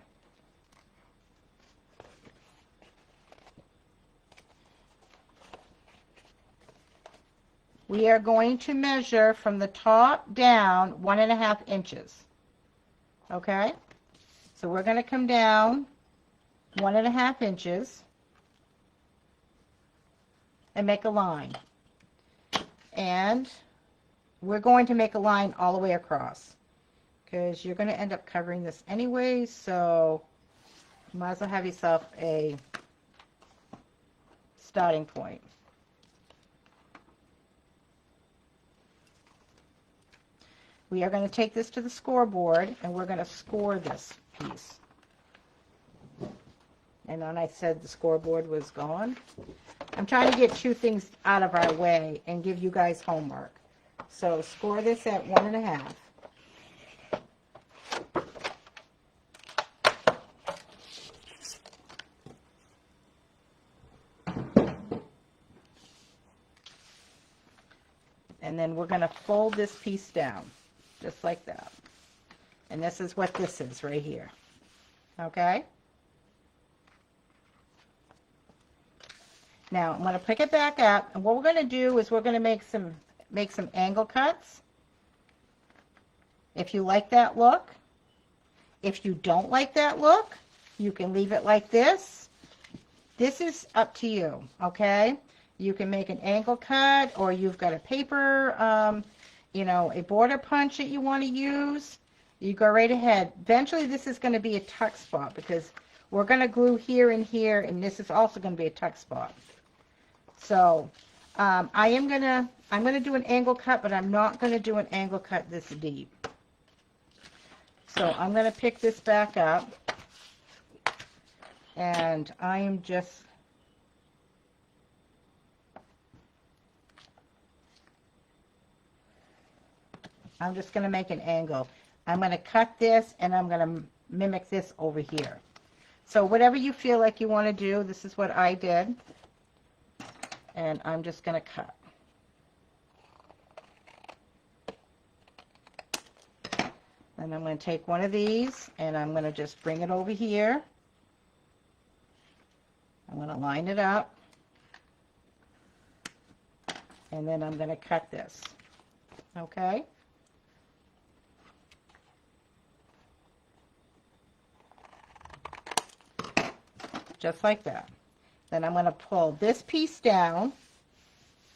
we are going to measure from the top down 1.5 inches. Okay. So we're going to come down 1.5 inches and make a line. And we're going to make a line all the way across because you're going to end up covering this anyway, so you might as well have yourself a starting point. We are going to take this to the scoreboard and we're going to score this piece. And then I said the scoreboard was gone. I'm trying to get 2 things out of our way and give you guys homework. So score this at 1.5. And then we're going to fold this piece down, just like that. And this is what this is right here. Okay? Now I'm going to pick it back up, and what we're going to do is we're going to make some angle cuts. If you like that look. If you don't like that look, you can leave it like this. This is up to you, okay? You can make an angle cut, or you've got a paper, you know, a border punch that you want to use. You go right ahead. Eventually this is going to be a tuck spot because we're going to glue here and here, and this is also going to be a tuck spot. So I'm going to do an angle cut, but I'm not going to do an angle cut this deep. So I'm going to pick this back up, and I'm just going to make an angle. I'm going to cut this, and I'm going to mimic this over here. So whatever you feel like you want to do, this is what I did. And I'm just going to cut. And I'm going to take one of these, and I'm going to just bring it over here. I'm going to line it up. And then I'm going to cut this. Okay? just like that. Then I'm going to pull this piece down,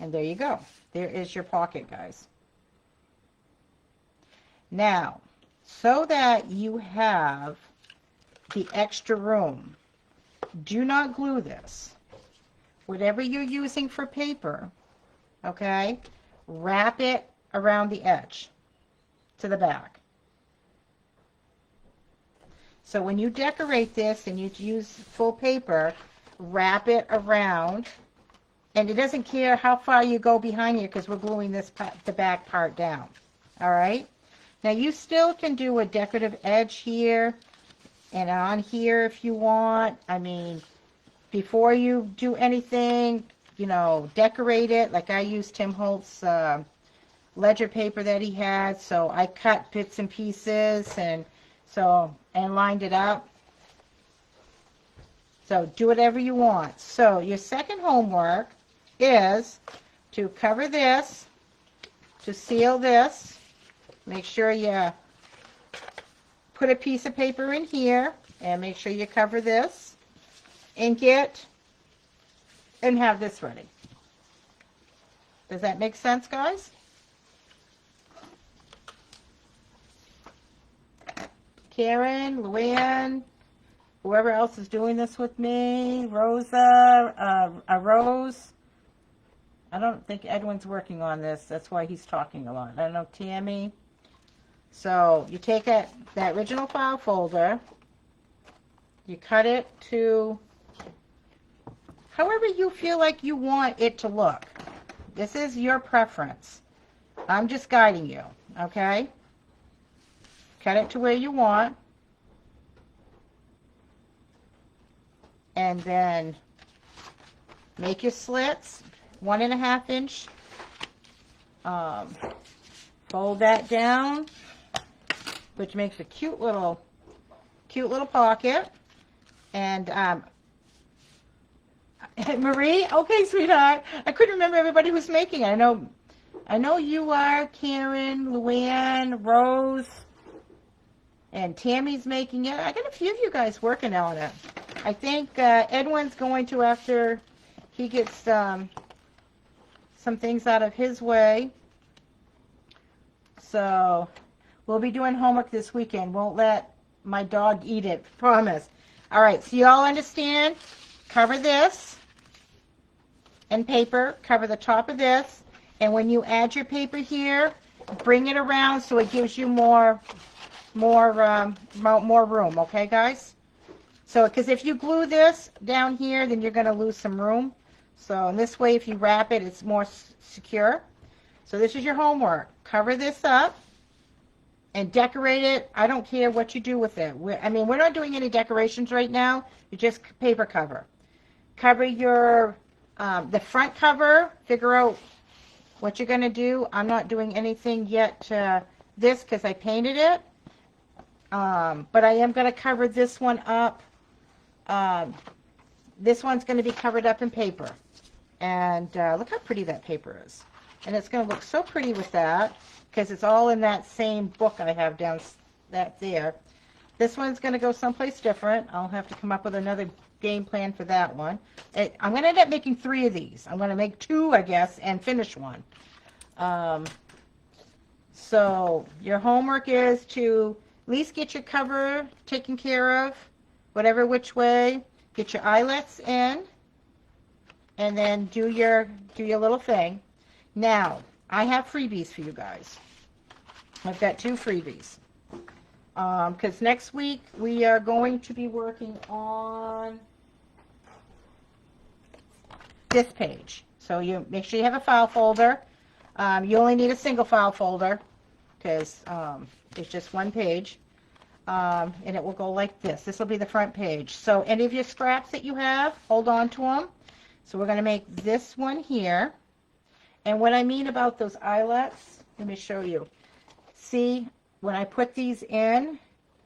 and there you go. There is your pocket, guys. Now, so that you have the extra room, do not glue this. Whatever you're using for paper, okay, wrap it around the edge to the back. So when you decorate this and you use full paper, wrap it around, and it doesn't care how far you go behind you because we're gluing this the back part down. All right. Now you still can do a decorative edge here and on here if you want. I mean, before you do anything, you know, decorate it. Like I used Tim Holt's ledger paper that he had, so I cut bits and pieces and lined it up. So do whatever you want. So your second homework is to cover this, to seal this. Make sure you put a piece of paper in here and make sure you cover this and have this ready. Does that make sense, guys? Karen, Luann, whoever else is doing this with me, Rosa, Rose. I don't think Edwin's working on this. That's why he's talking a lot. I don't know, Tammy. So you take that original file folder, you cut it to however you feel like you want it to look. This is your preference. I'm just guiding you, okay? Cut it to where you want. And then make your slits, 1.5 inch. Fold that down, which makes a cute little pocket. And Marie, okay, sweetheart. I couldn't remember everybody who's making it. I know you are, Karen, Luann, Rose, and Tammy's making it. I got a few of you guys working on it. I think Edwin's going to, after he gets some things out of his way. So we'll be doing homework this weekend. Won't let my dog eat it, promise. All right, so you all understand? Cover this in paper. Cover the top of this. And when you add your paper here, bring it around so it gives you more room, okay, guys? So, because if you glue this down here, then you're going to lose some room. So, in this way, if you wrap it, it's more secure. So, this is your homework. Cover this up and decorate it. I don't care what you do with it. We're not doing any decorations right now. You just paper cover. Cover your the front cover. Figure out what you're going to do. I'm not doing anything yet to this because I painted it. But I am going to cover this one up. This one's going to be covered up in paper. And look how pretty that paper is. And it's going to look so pretty with that because it's all in that same book I have down there. This one's going to go someplace different. I'll have to come up with another game plan for that one. I'm going to end up making 3 of these. I'm going to make 2, I guess, and finish one. So your homework is to at least get your cover taken care of, whatever which way. Get your eyelets in, and then do your little thing. Now, I have freebies for you guys. I've got 2 freebies. Because next week we are going to be working on this page. So you make sure you have a file folder. You only need a single file folder because it's just 1 page. And it will go like this. This will be the front page. So any of your scraps that you have, hold on to them. So we're going to make this one here. And what I mean about those eyelets, let me show you. See, when I put these in,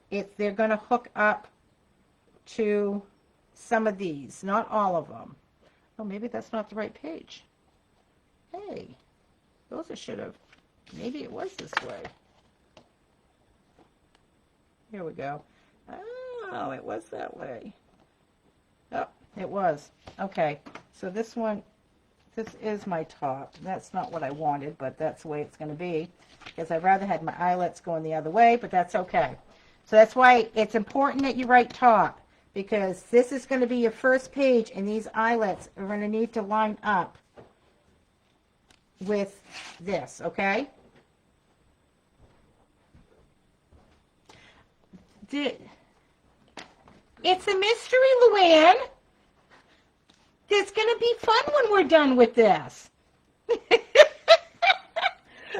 they're going to hook up to some of these, not all of them. Oh, maybe that's not the right page. Hey, those should have, maybe it was this way. Here we go. Oh, it was that way. Oh, it was. Okay, so this one, this is my top. That's not what I wanted, but that's the way it's going to be, because I'd rather had my eyelets going the other way, but that's okay. So that's why it's important that you write top, because this is going to be your first page, and these eyelets are going to need to line up with this, okay? It's a mystery, Luann. It's going to be fun when we're done with this.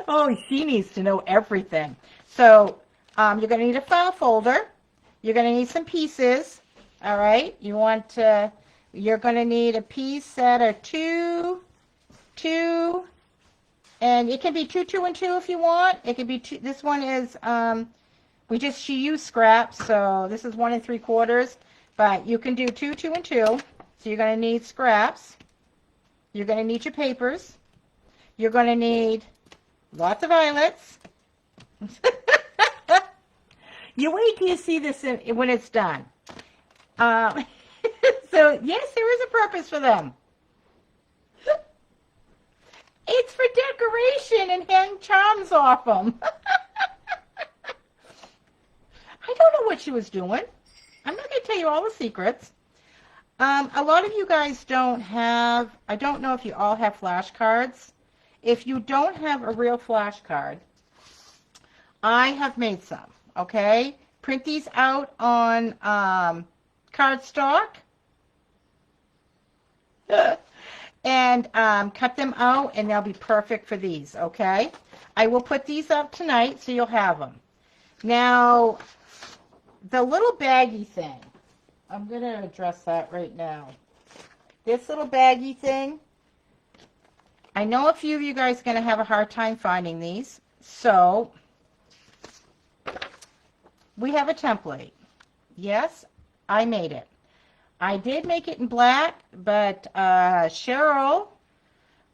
Oh, she needs to know everything. So you're going to need a file folder. You're going to need some pieces. All right. You're going to need a piece that are 2, 2, and it can be 2, 2, and 2 if you want. It could be 2. This one is she used scraps, so this is 1 3/4. But you can do 2, 2, and 2. So you're going to need scraps. You're going to need your papers. You're going to need lots of eyelets. You wait till you see this when it's done. So, yes, there is a purpose for them. It's for decoration and hang charms off them. I don't know what she was doing. I'm not going to tell you all the secrets. A lot of you guys don't have, I don't know if you all have flashcards. If you don't have a real flashcard, I have made some, okay? Print these out on cardstock and cut them out, and they'll be perfect for these, okay? I will put these up tonight so you'll have them. Now, the little baggy thing, I'm going to address that right now. This little baggy thing, I know a few of you guys are going to have a hard time finding these, so we have a template. Yes, I made it. I did make it in black, but Cheryl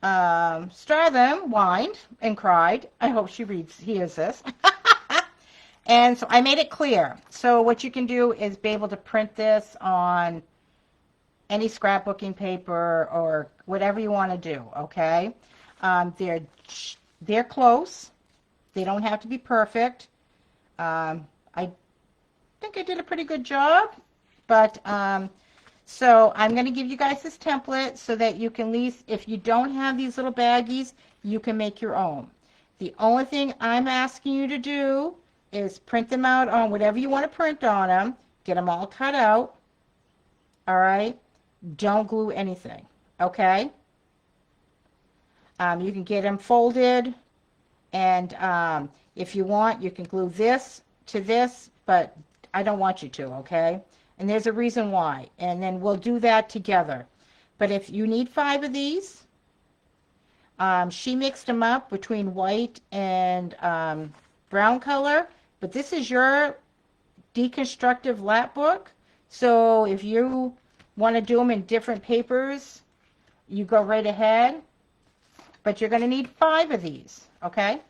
Stratham whined and cried. I hope she hears this. And so I made it clear. So what you can do is be able to print this on any scrapbooking paper or whatever you want to do, okay? They're close. They don't have to be perfect. I think I did a pretty good job, but so I'm going to give you guys this template so that you can at least, if you don't have these little baggies, you can make your own. The only thing I'm asking you to do is print them out on whatever you want to print on them. Get them all cut out. All right? Don't glue anything. Okay? You can get them folded. And if you want, you can glue this to this, but I don't want you to, okay? And there's a reason why. And then we'll do that together. But if you need 5 of these, she mixed them up between white and brown color. But this is your deconstructive lapbook. So if you want to do them in different papers, you go right ahead. But you're going to need 5 of these, okay?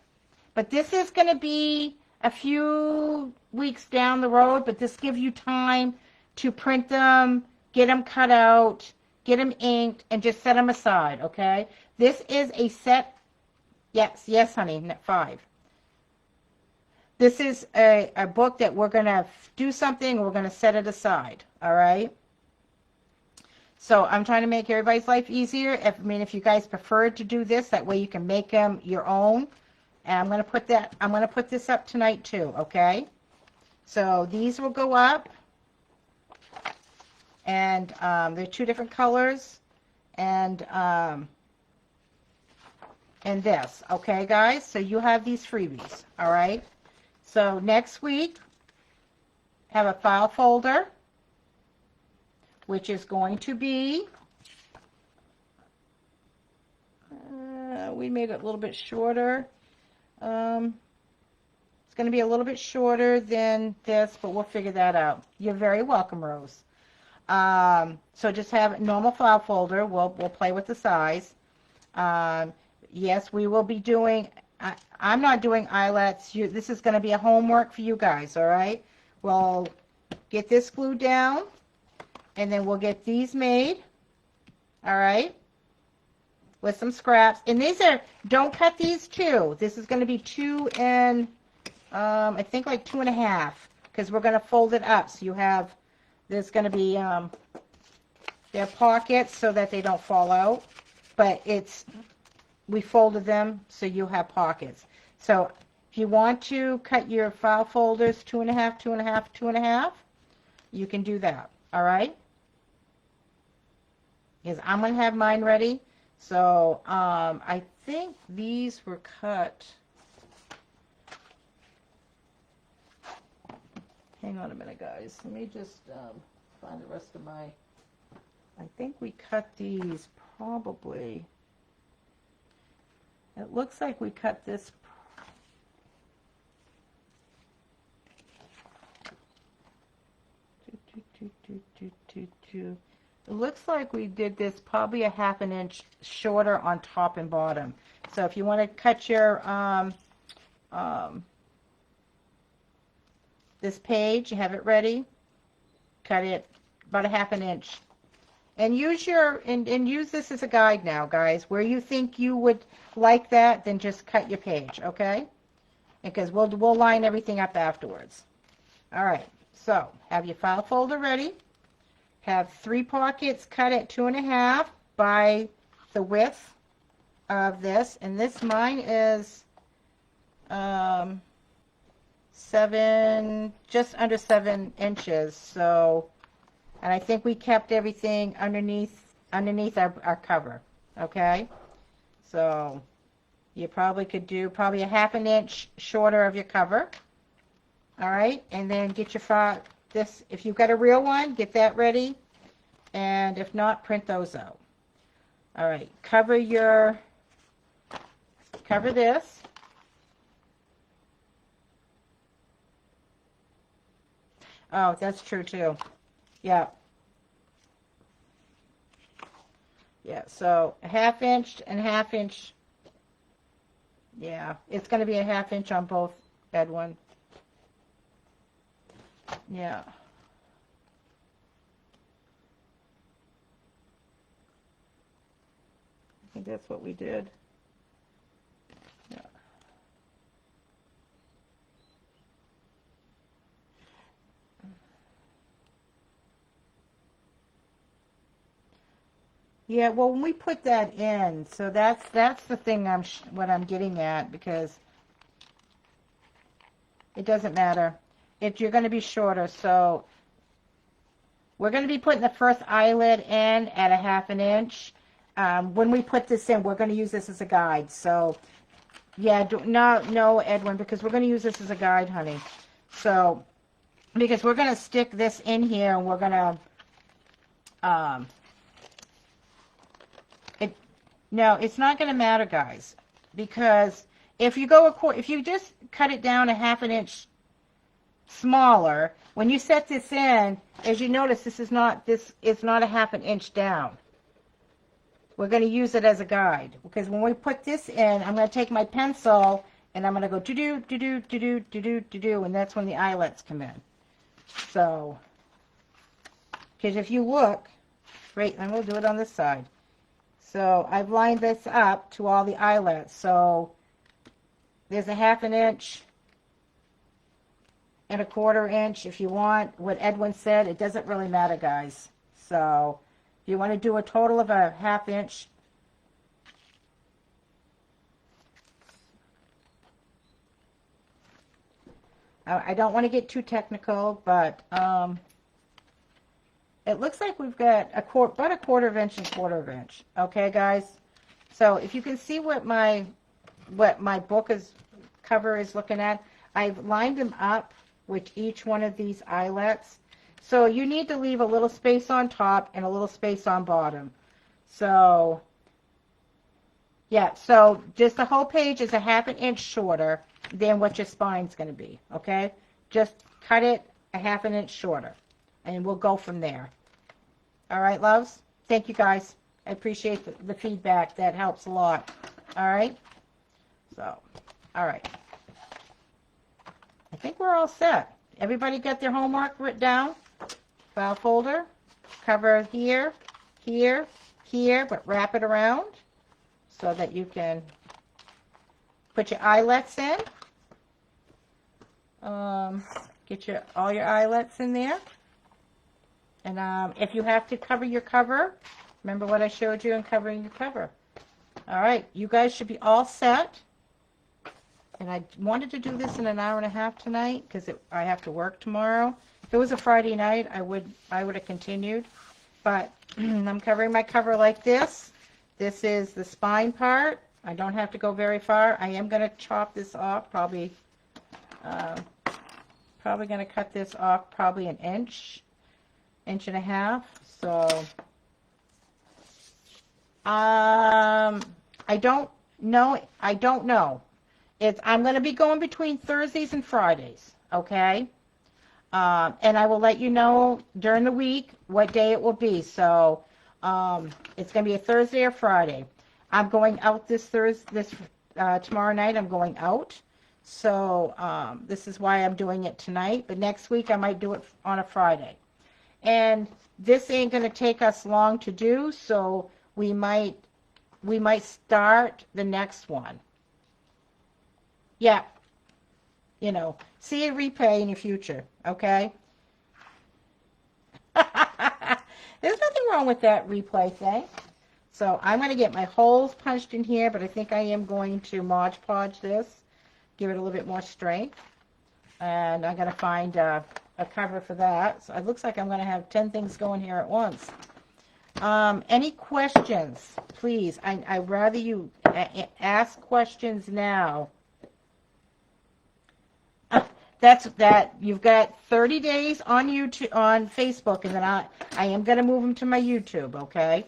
But this is going to be a few weeks down the road, but this gives you time to print them, get them cut out, get them inked, and just set them aside, okay? This is a set, yes, honey, 5. This is a book that we're going to do something, we're going to set it aside, all right? So I'm trying to make everybody's life easier. If you guys prefer to do this, that way you can make them your own. And I'm going to put this up tonight too, okay? So these will go up. And they're 2 different colors. And this, okay, guys? So you have these freebies, all right? So next week, have a file folder, which is going to be, we made it a little bit shorter. It's going to be a little bit shorter than this, but we'll figure that out. You're very welcome, Rose. So just have a normal file folder. We'll play with the size. Yes, we will be doing, I'm not doing eyelets. This is going to be a homework for you guys, all right? We'll get this glued down, and then we'll get these made. All right, with some scraps. And these are, don't cut these two. This is going to be 2 and I think like 2.5, because we're going to fold it up. So you have, there's going to be their pockets so that they don't fall out, but we folded them so you have pockets. So if you want to cut your file folders 2.5, 2.5, 2.5, you can do that. All right, because I'm going to have mine ready. So I think these were cut. Hang on a minute, guys. Let me just find the rest of my, I think we cut these probably, it looks like we cut this, it looks like we did this probably a 1/2 inch shorter on top and bottom. So if you want to cut your this page, you have it ready, cut it about a 1/2 inch, and use your and use this as a guide now, guys. Where you think you would like that, then just cut your page, okay? Because we'll line everything up afterwards. All right, so have your file folder ready. Have 3 pockets cut at 2.5 by the width of this, and this mine is 7, just under 7 inches. So, and I think we kept everything underneath our cover. Okay, so you probably could do probably a 1/2 inch shorter of your cover. All right, and then get your file. This, if you've got a real one, get that ready, and if not, print those out. All right, cover this. Oh, that's true too. Yeah. Yeah, so a 1/2 inch and 1/2 inch. Yeah, it's going to be a 1/2 inch on both, Edwin. Yeah. I think that's what we did. Yeah. Yeah, well, when we put that in, so that's the thing what I'm getting at, because it doesn't matter. You're going to be shorter, so we're going to be putting the first eyelid in at a 1/2 inch. When we put this in, we're going to use this as a guide. So, yeah, no, Edwin, because we're going to use this as a guide, honey. So, because we're going to stick this in here, and we're going to, no, it's not going to matter, guys, because if you just cut it down a 1/2 inch smaller, when you set this in, as you notice, this is not a 1/2 inch down. We're going to use it as a guide, because when we put this in, I'm going to take my pencil and I'm going to go do do do do do do do do do, and that's when the eyelets come in. So, because if you look, right, and we'll do it on this side. So I've lined this up to all the eyelets. So there's a 1/2 inch and a 1/4 inch. If you want what Edwin said, it doesn't really matter, guys. So if you want to do a total of a 1/2 inch, I don't want to get too technical, but it looks like we've got about a 1/4 inch and 1/4 inch. Okay, guys. So if you can see what my book cover is looking at, I've lined them up with each one of these eyelets. So you need to leave a little space on top and a little space on bottom. So yeah, so just the whole page is a 1/2 inch shorter than what your spine's going to be. Okay, just cut it a 1/2 inch shorter, and we'll go from there. All right, loves? Thank you, guys. I appreciate the feedback. That helps a lot. All right? So, all right. I think we're all set. Everybody got their homework written down? File folder, cover here, here, here, but wrap it around so that you can put your eyelets in. Get all your eyelets in there. And if you have to cover your cover, remember what I showed you in covering your cover. All right, you guys should be all set. And I wanted to do this in an hour and a half tonight because I have to work tomorrow. If it was a Friday night, I would have continued. But I'm covering my cover like this. This is the spine part. I don't have to go very far. I am going to chop this off, probably going to cut this off probably an inch and a half. So I don't know. I'm going to be going between Thursdays and Fridays, okay? And I will let you know during the week what day it will be. So it's going to be a Thursday or Friday. I'm going out tomorrow night. I'm going out. So this is why I'm doing it tonight. But next week I might do it on a Friday. And this ain't going to take us long to do, so we might start the next one. Yeah. You know, see a replay in the future, okay? There's nothing wrong with that replay thing. So I'm going to get my holes punched in here, but I think I am going to Mod Podge this, give it a little bit more strength. And I'm going to find a cover for that. So it looks like I'm going to have 10 things going here at once. Any questions, please? I'd rather you ask questions now. You've got 30 days on YouTube, on Facebook, and then I am going to move them to my YouTube, okay?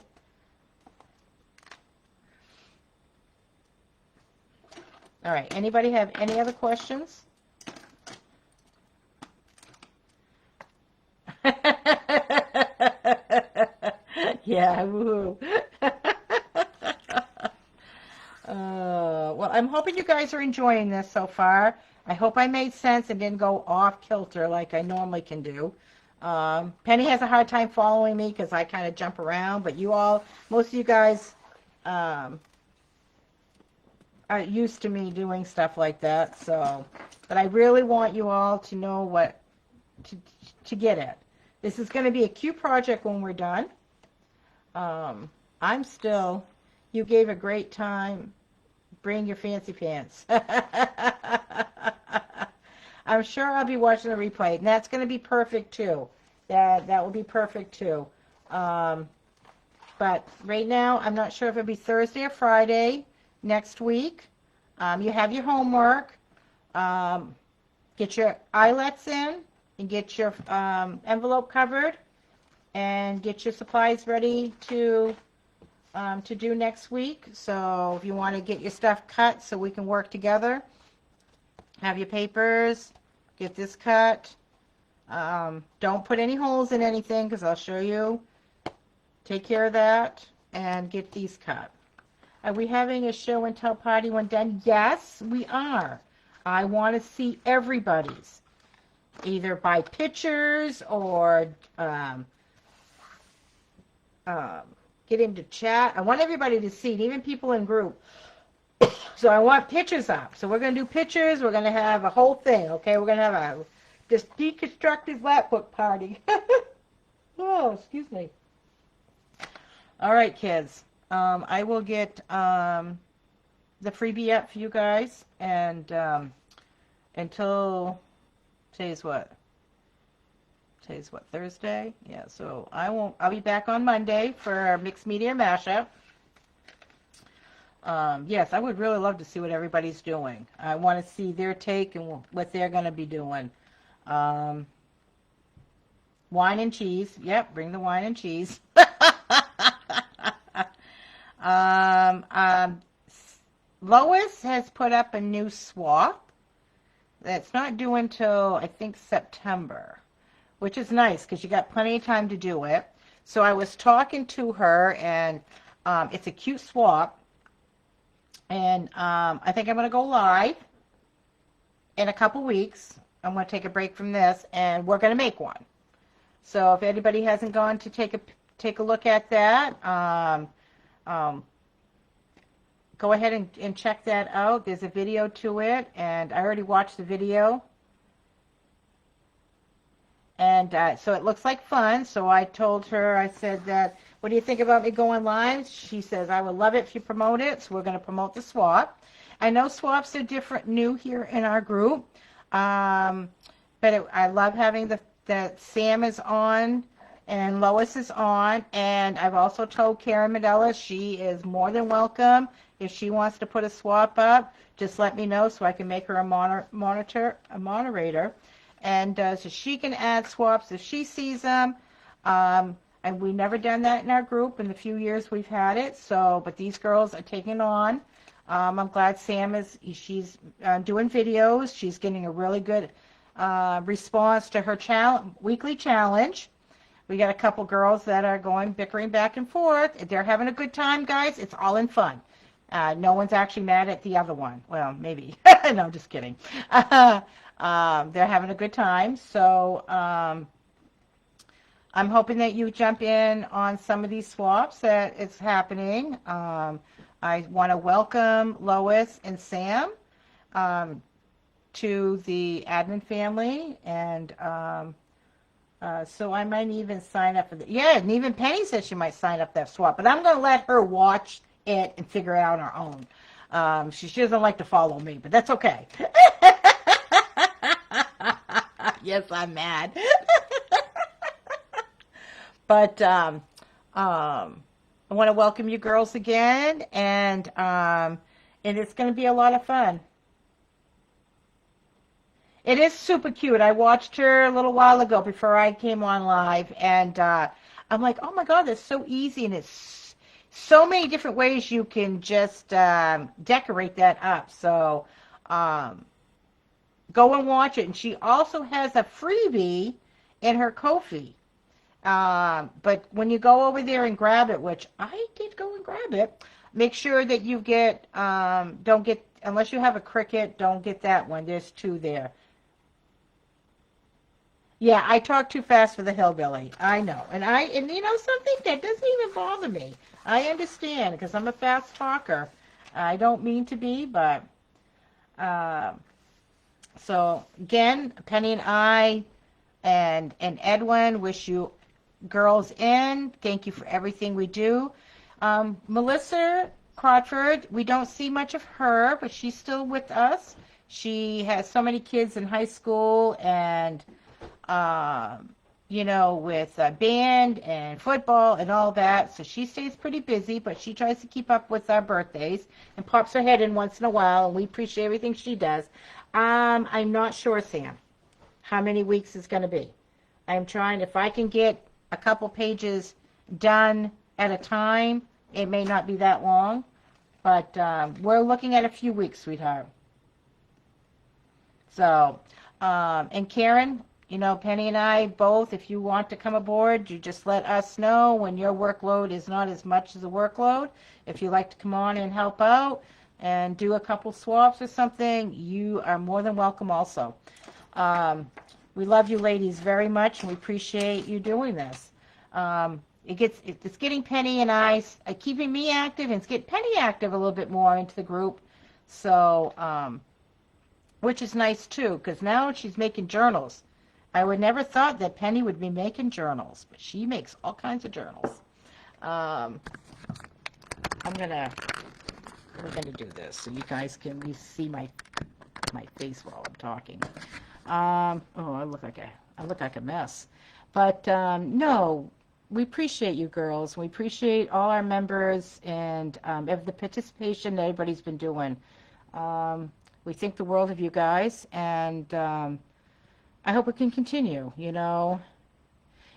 All right. Anybody have any other questions? Yeah, woo. Well, I'm hoping you guys are enjoying this so far. I hope I made sense and didn't go off kilter like I normally can do. Penny has a hard time following me because I kind of jump around, but most of you guys are used to me doing stuff like that. So, but I really want you all to know what to get it. This is going to be a cute project when we're done. You gave a great time. Bring your fancy pants. I'm sure I'll be watching the replay, and that's going to be perfect too. That will be perfect too. But right now, I'm not sure if it'll be Thursday or Friday next week. You have your homework. Get your eyelets in and get your envelope covered and get your supplies ready to do next week. So if you want to get your stuff cut so we can work together, have your papers, get this cut. Don't put any holes in anything because I'll show you. Take care of that and get these cut. Are we having a show and tell party when done? Yes, we are. I want to see everybody's, either by pictures or get into chat. I want everybody to see it, even people in group. So I want pictures up. So we're going to do pictures. We're going to have a whole thing, okay? We're going to have this deconstructed Lapbook party. Oh, excuse me. All right, kids. I will get the freebie up for you guys, and until today's what? Today's what, Thursday? Yeah, so I'll be back on Monday for our mixed media mashup. Yes, I would really love to see what everybody's doing. I want to see their take and what they're going to be doing. Wine and cheese. Yep, bring the wine and cheese. Lois has put up a new swap. That's not due until, I think, September, which is nice because you got plenty of time to do it. So I was talking to her, and it's a cute swap. And I think I'm going to go live in a couple weeks. I'm going to take a break from this, and we're going to make one. So if anybody hasn't gone to take a look at that, um, go ahead and check that out. There's a video to it, and I already watched the video. And so it looks like fun. So I told her, I said that, what do you think about me going live? She says, I would love it if you promote it. So we're going to promote the swap. I know swaps are different, new here in our group. But I love having that Sam is on and Lois is on. And I've also told Karen Medella she is more than welcome. If she wants to put a swap up, just let me know so I can make her a moderator. And so she can add swaps if she sees them. And we've never done that in our group in the few years we've had it. So, but these girls are taking on. I'm glad she's doing videos. She's getting a really good response to her weekly challenge. We got a couple girls that are going bickering back and forth. They're having a good time, guys. It's all in fun. No one's actually mad at the other one. Well, maybe. No, just kidding. They're having a good time. So I'm hoping that you jump in on some of these swaps that it's happening. I want to welcome Lois and Sam to the admin family. And so I might even sign up for the, yeah, and even Penny said she might sign up that swap. But I'm going to let her watch it and figure it out on her own. She doesn't like to follow me, but that's okay. Yes, I'm mad. But I want to welcome you girls again, and it's going to be a lot of fun. It is super cute. I watched her a little while ago before I came on live, and I'm like, oh my God, that's so easy, and it's so many different ways you can just decorate that up. So go and watch it. And she also has a freebie in her Ko-fi. But when you go over there and grab it, which I did go and grab it, make sure that you get, don't get, unless you have a Cricut, don't get that one. There's two there. Yeah, I talk too fast for the hillbilly. I know. And you know something? That doesn't even bother me. I understand because I'm a fast talker. I don't mean to be, but so again, Penny and I and Edwin wish you girls in. Thank you for everything we do. Melissa Crawford, we don't see much of her, but she's still with us. She has so many kids in high school and you know, with band and football and all that. So she stays pretty busy, but she tries to keep up with our birthdays and pops her head in once in a while, and we appreciate everything she does. I'm not sure, Sam, how many weeks it's going to be. I'm trying, if I can get a couple pages done at a time, it may not be that long, but we're looking at a few weeks, sweetheart. So, and Karen, you know, Penny and I both, if you want to come aboard, you just let us know when your workload is not as much as a workload. If you'd like to come on and help out and do a couple swaps or something, you are more than welcome also. We love you ladies very much, and we appreciate you doing this. It's getting Penny and I, keeping me active, and it's getting Penny active a little bit more into the group. So, which is nice too, because now she's making journals. I would never thought that Penny would be making journals, but she makes all kinds of journals. We're gonna do this so you guys can at least see my face while I'm talking. Oh, I look like a mess, but no, we appreciate you girls. We appreciate all our members and of the participation that everybody's been doing. We think the world of you guys, and I hope it can continue, you know.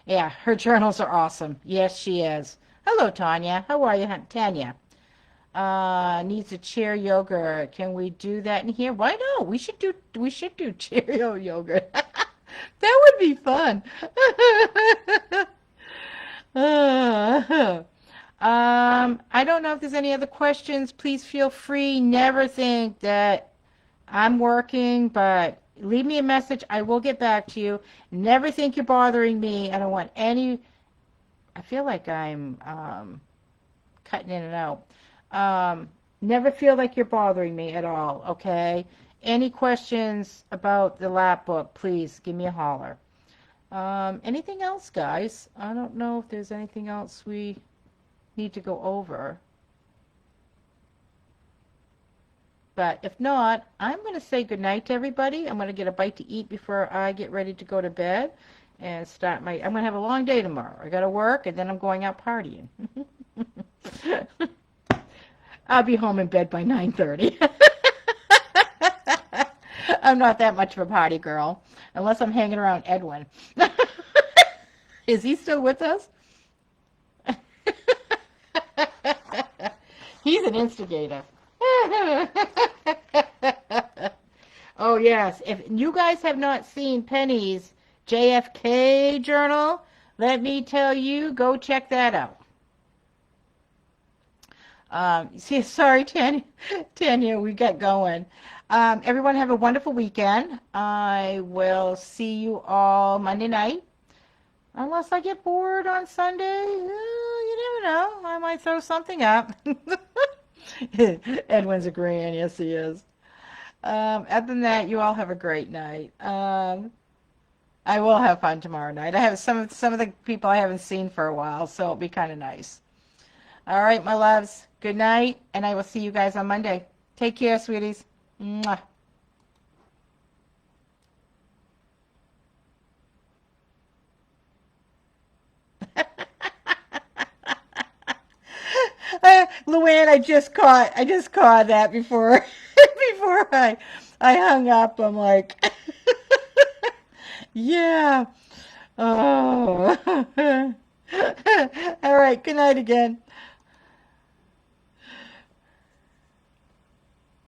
Yeah, her journals are awesome. Yes, she is. Hello, Tanya. How are you, Tanya? Needs a chair yogurt. Can we do that in here? Why not? We should do chair yogurt. That would be fun. I don't know if there's any other questions. Please feel free. Never think that I'm working, but leave me a message. I will get back to you. Never think you're bothering me. I don't want any. I feel like I'm cutting in and out. Never feel like you're bothering me at all, okay? Any questions about the lap book, please give me a holler. Anything else, guys? I don't know if there's anything else we need to go over. But if not, I'm going to say goodnight to everybody. I'm going to get a bite to eat before I get ready to go to bed and start I'm going to have a long day tomorrow. I got to work, and then I'm going out partying. I'll be home in bed by 9:30. I'm not that much of a party girl, unless I'm hanging around Edwin. Is he still with us? He's an instigator. Oh, yes. If you guys have not seen Penny's JFK journal, let me tell you, go check that out. Sorry, Tanya, we got going. Everyone have a wonderful weekend. I will see you all Monday night. Unless I get bored on Sunday, you never know. I might throw something up. Edwin's agreeing. Yes, he is. Other than that, you all have a great night. I will have fun tomorrow night. I have some of the people I haven't seen for a while, so it'll be kind of nice. All right, my loves. Good night, and I will see you guys on Monday. Take care, sweeties. Mwah. Luann, I just caught that before, before I hung up. I'm like, yeah. Oh. All right. Good night again.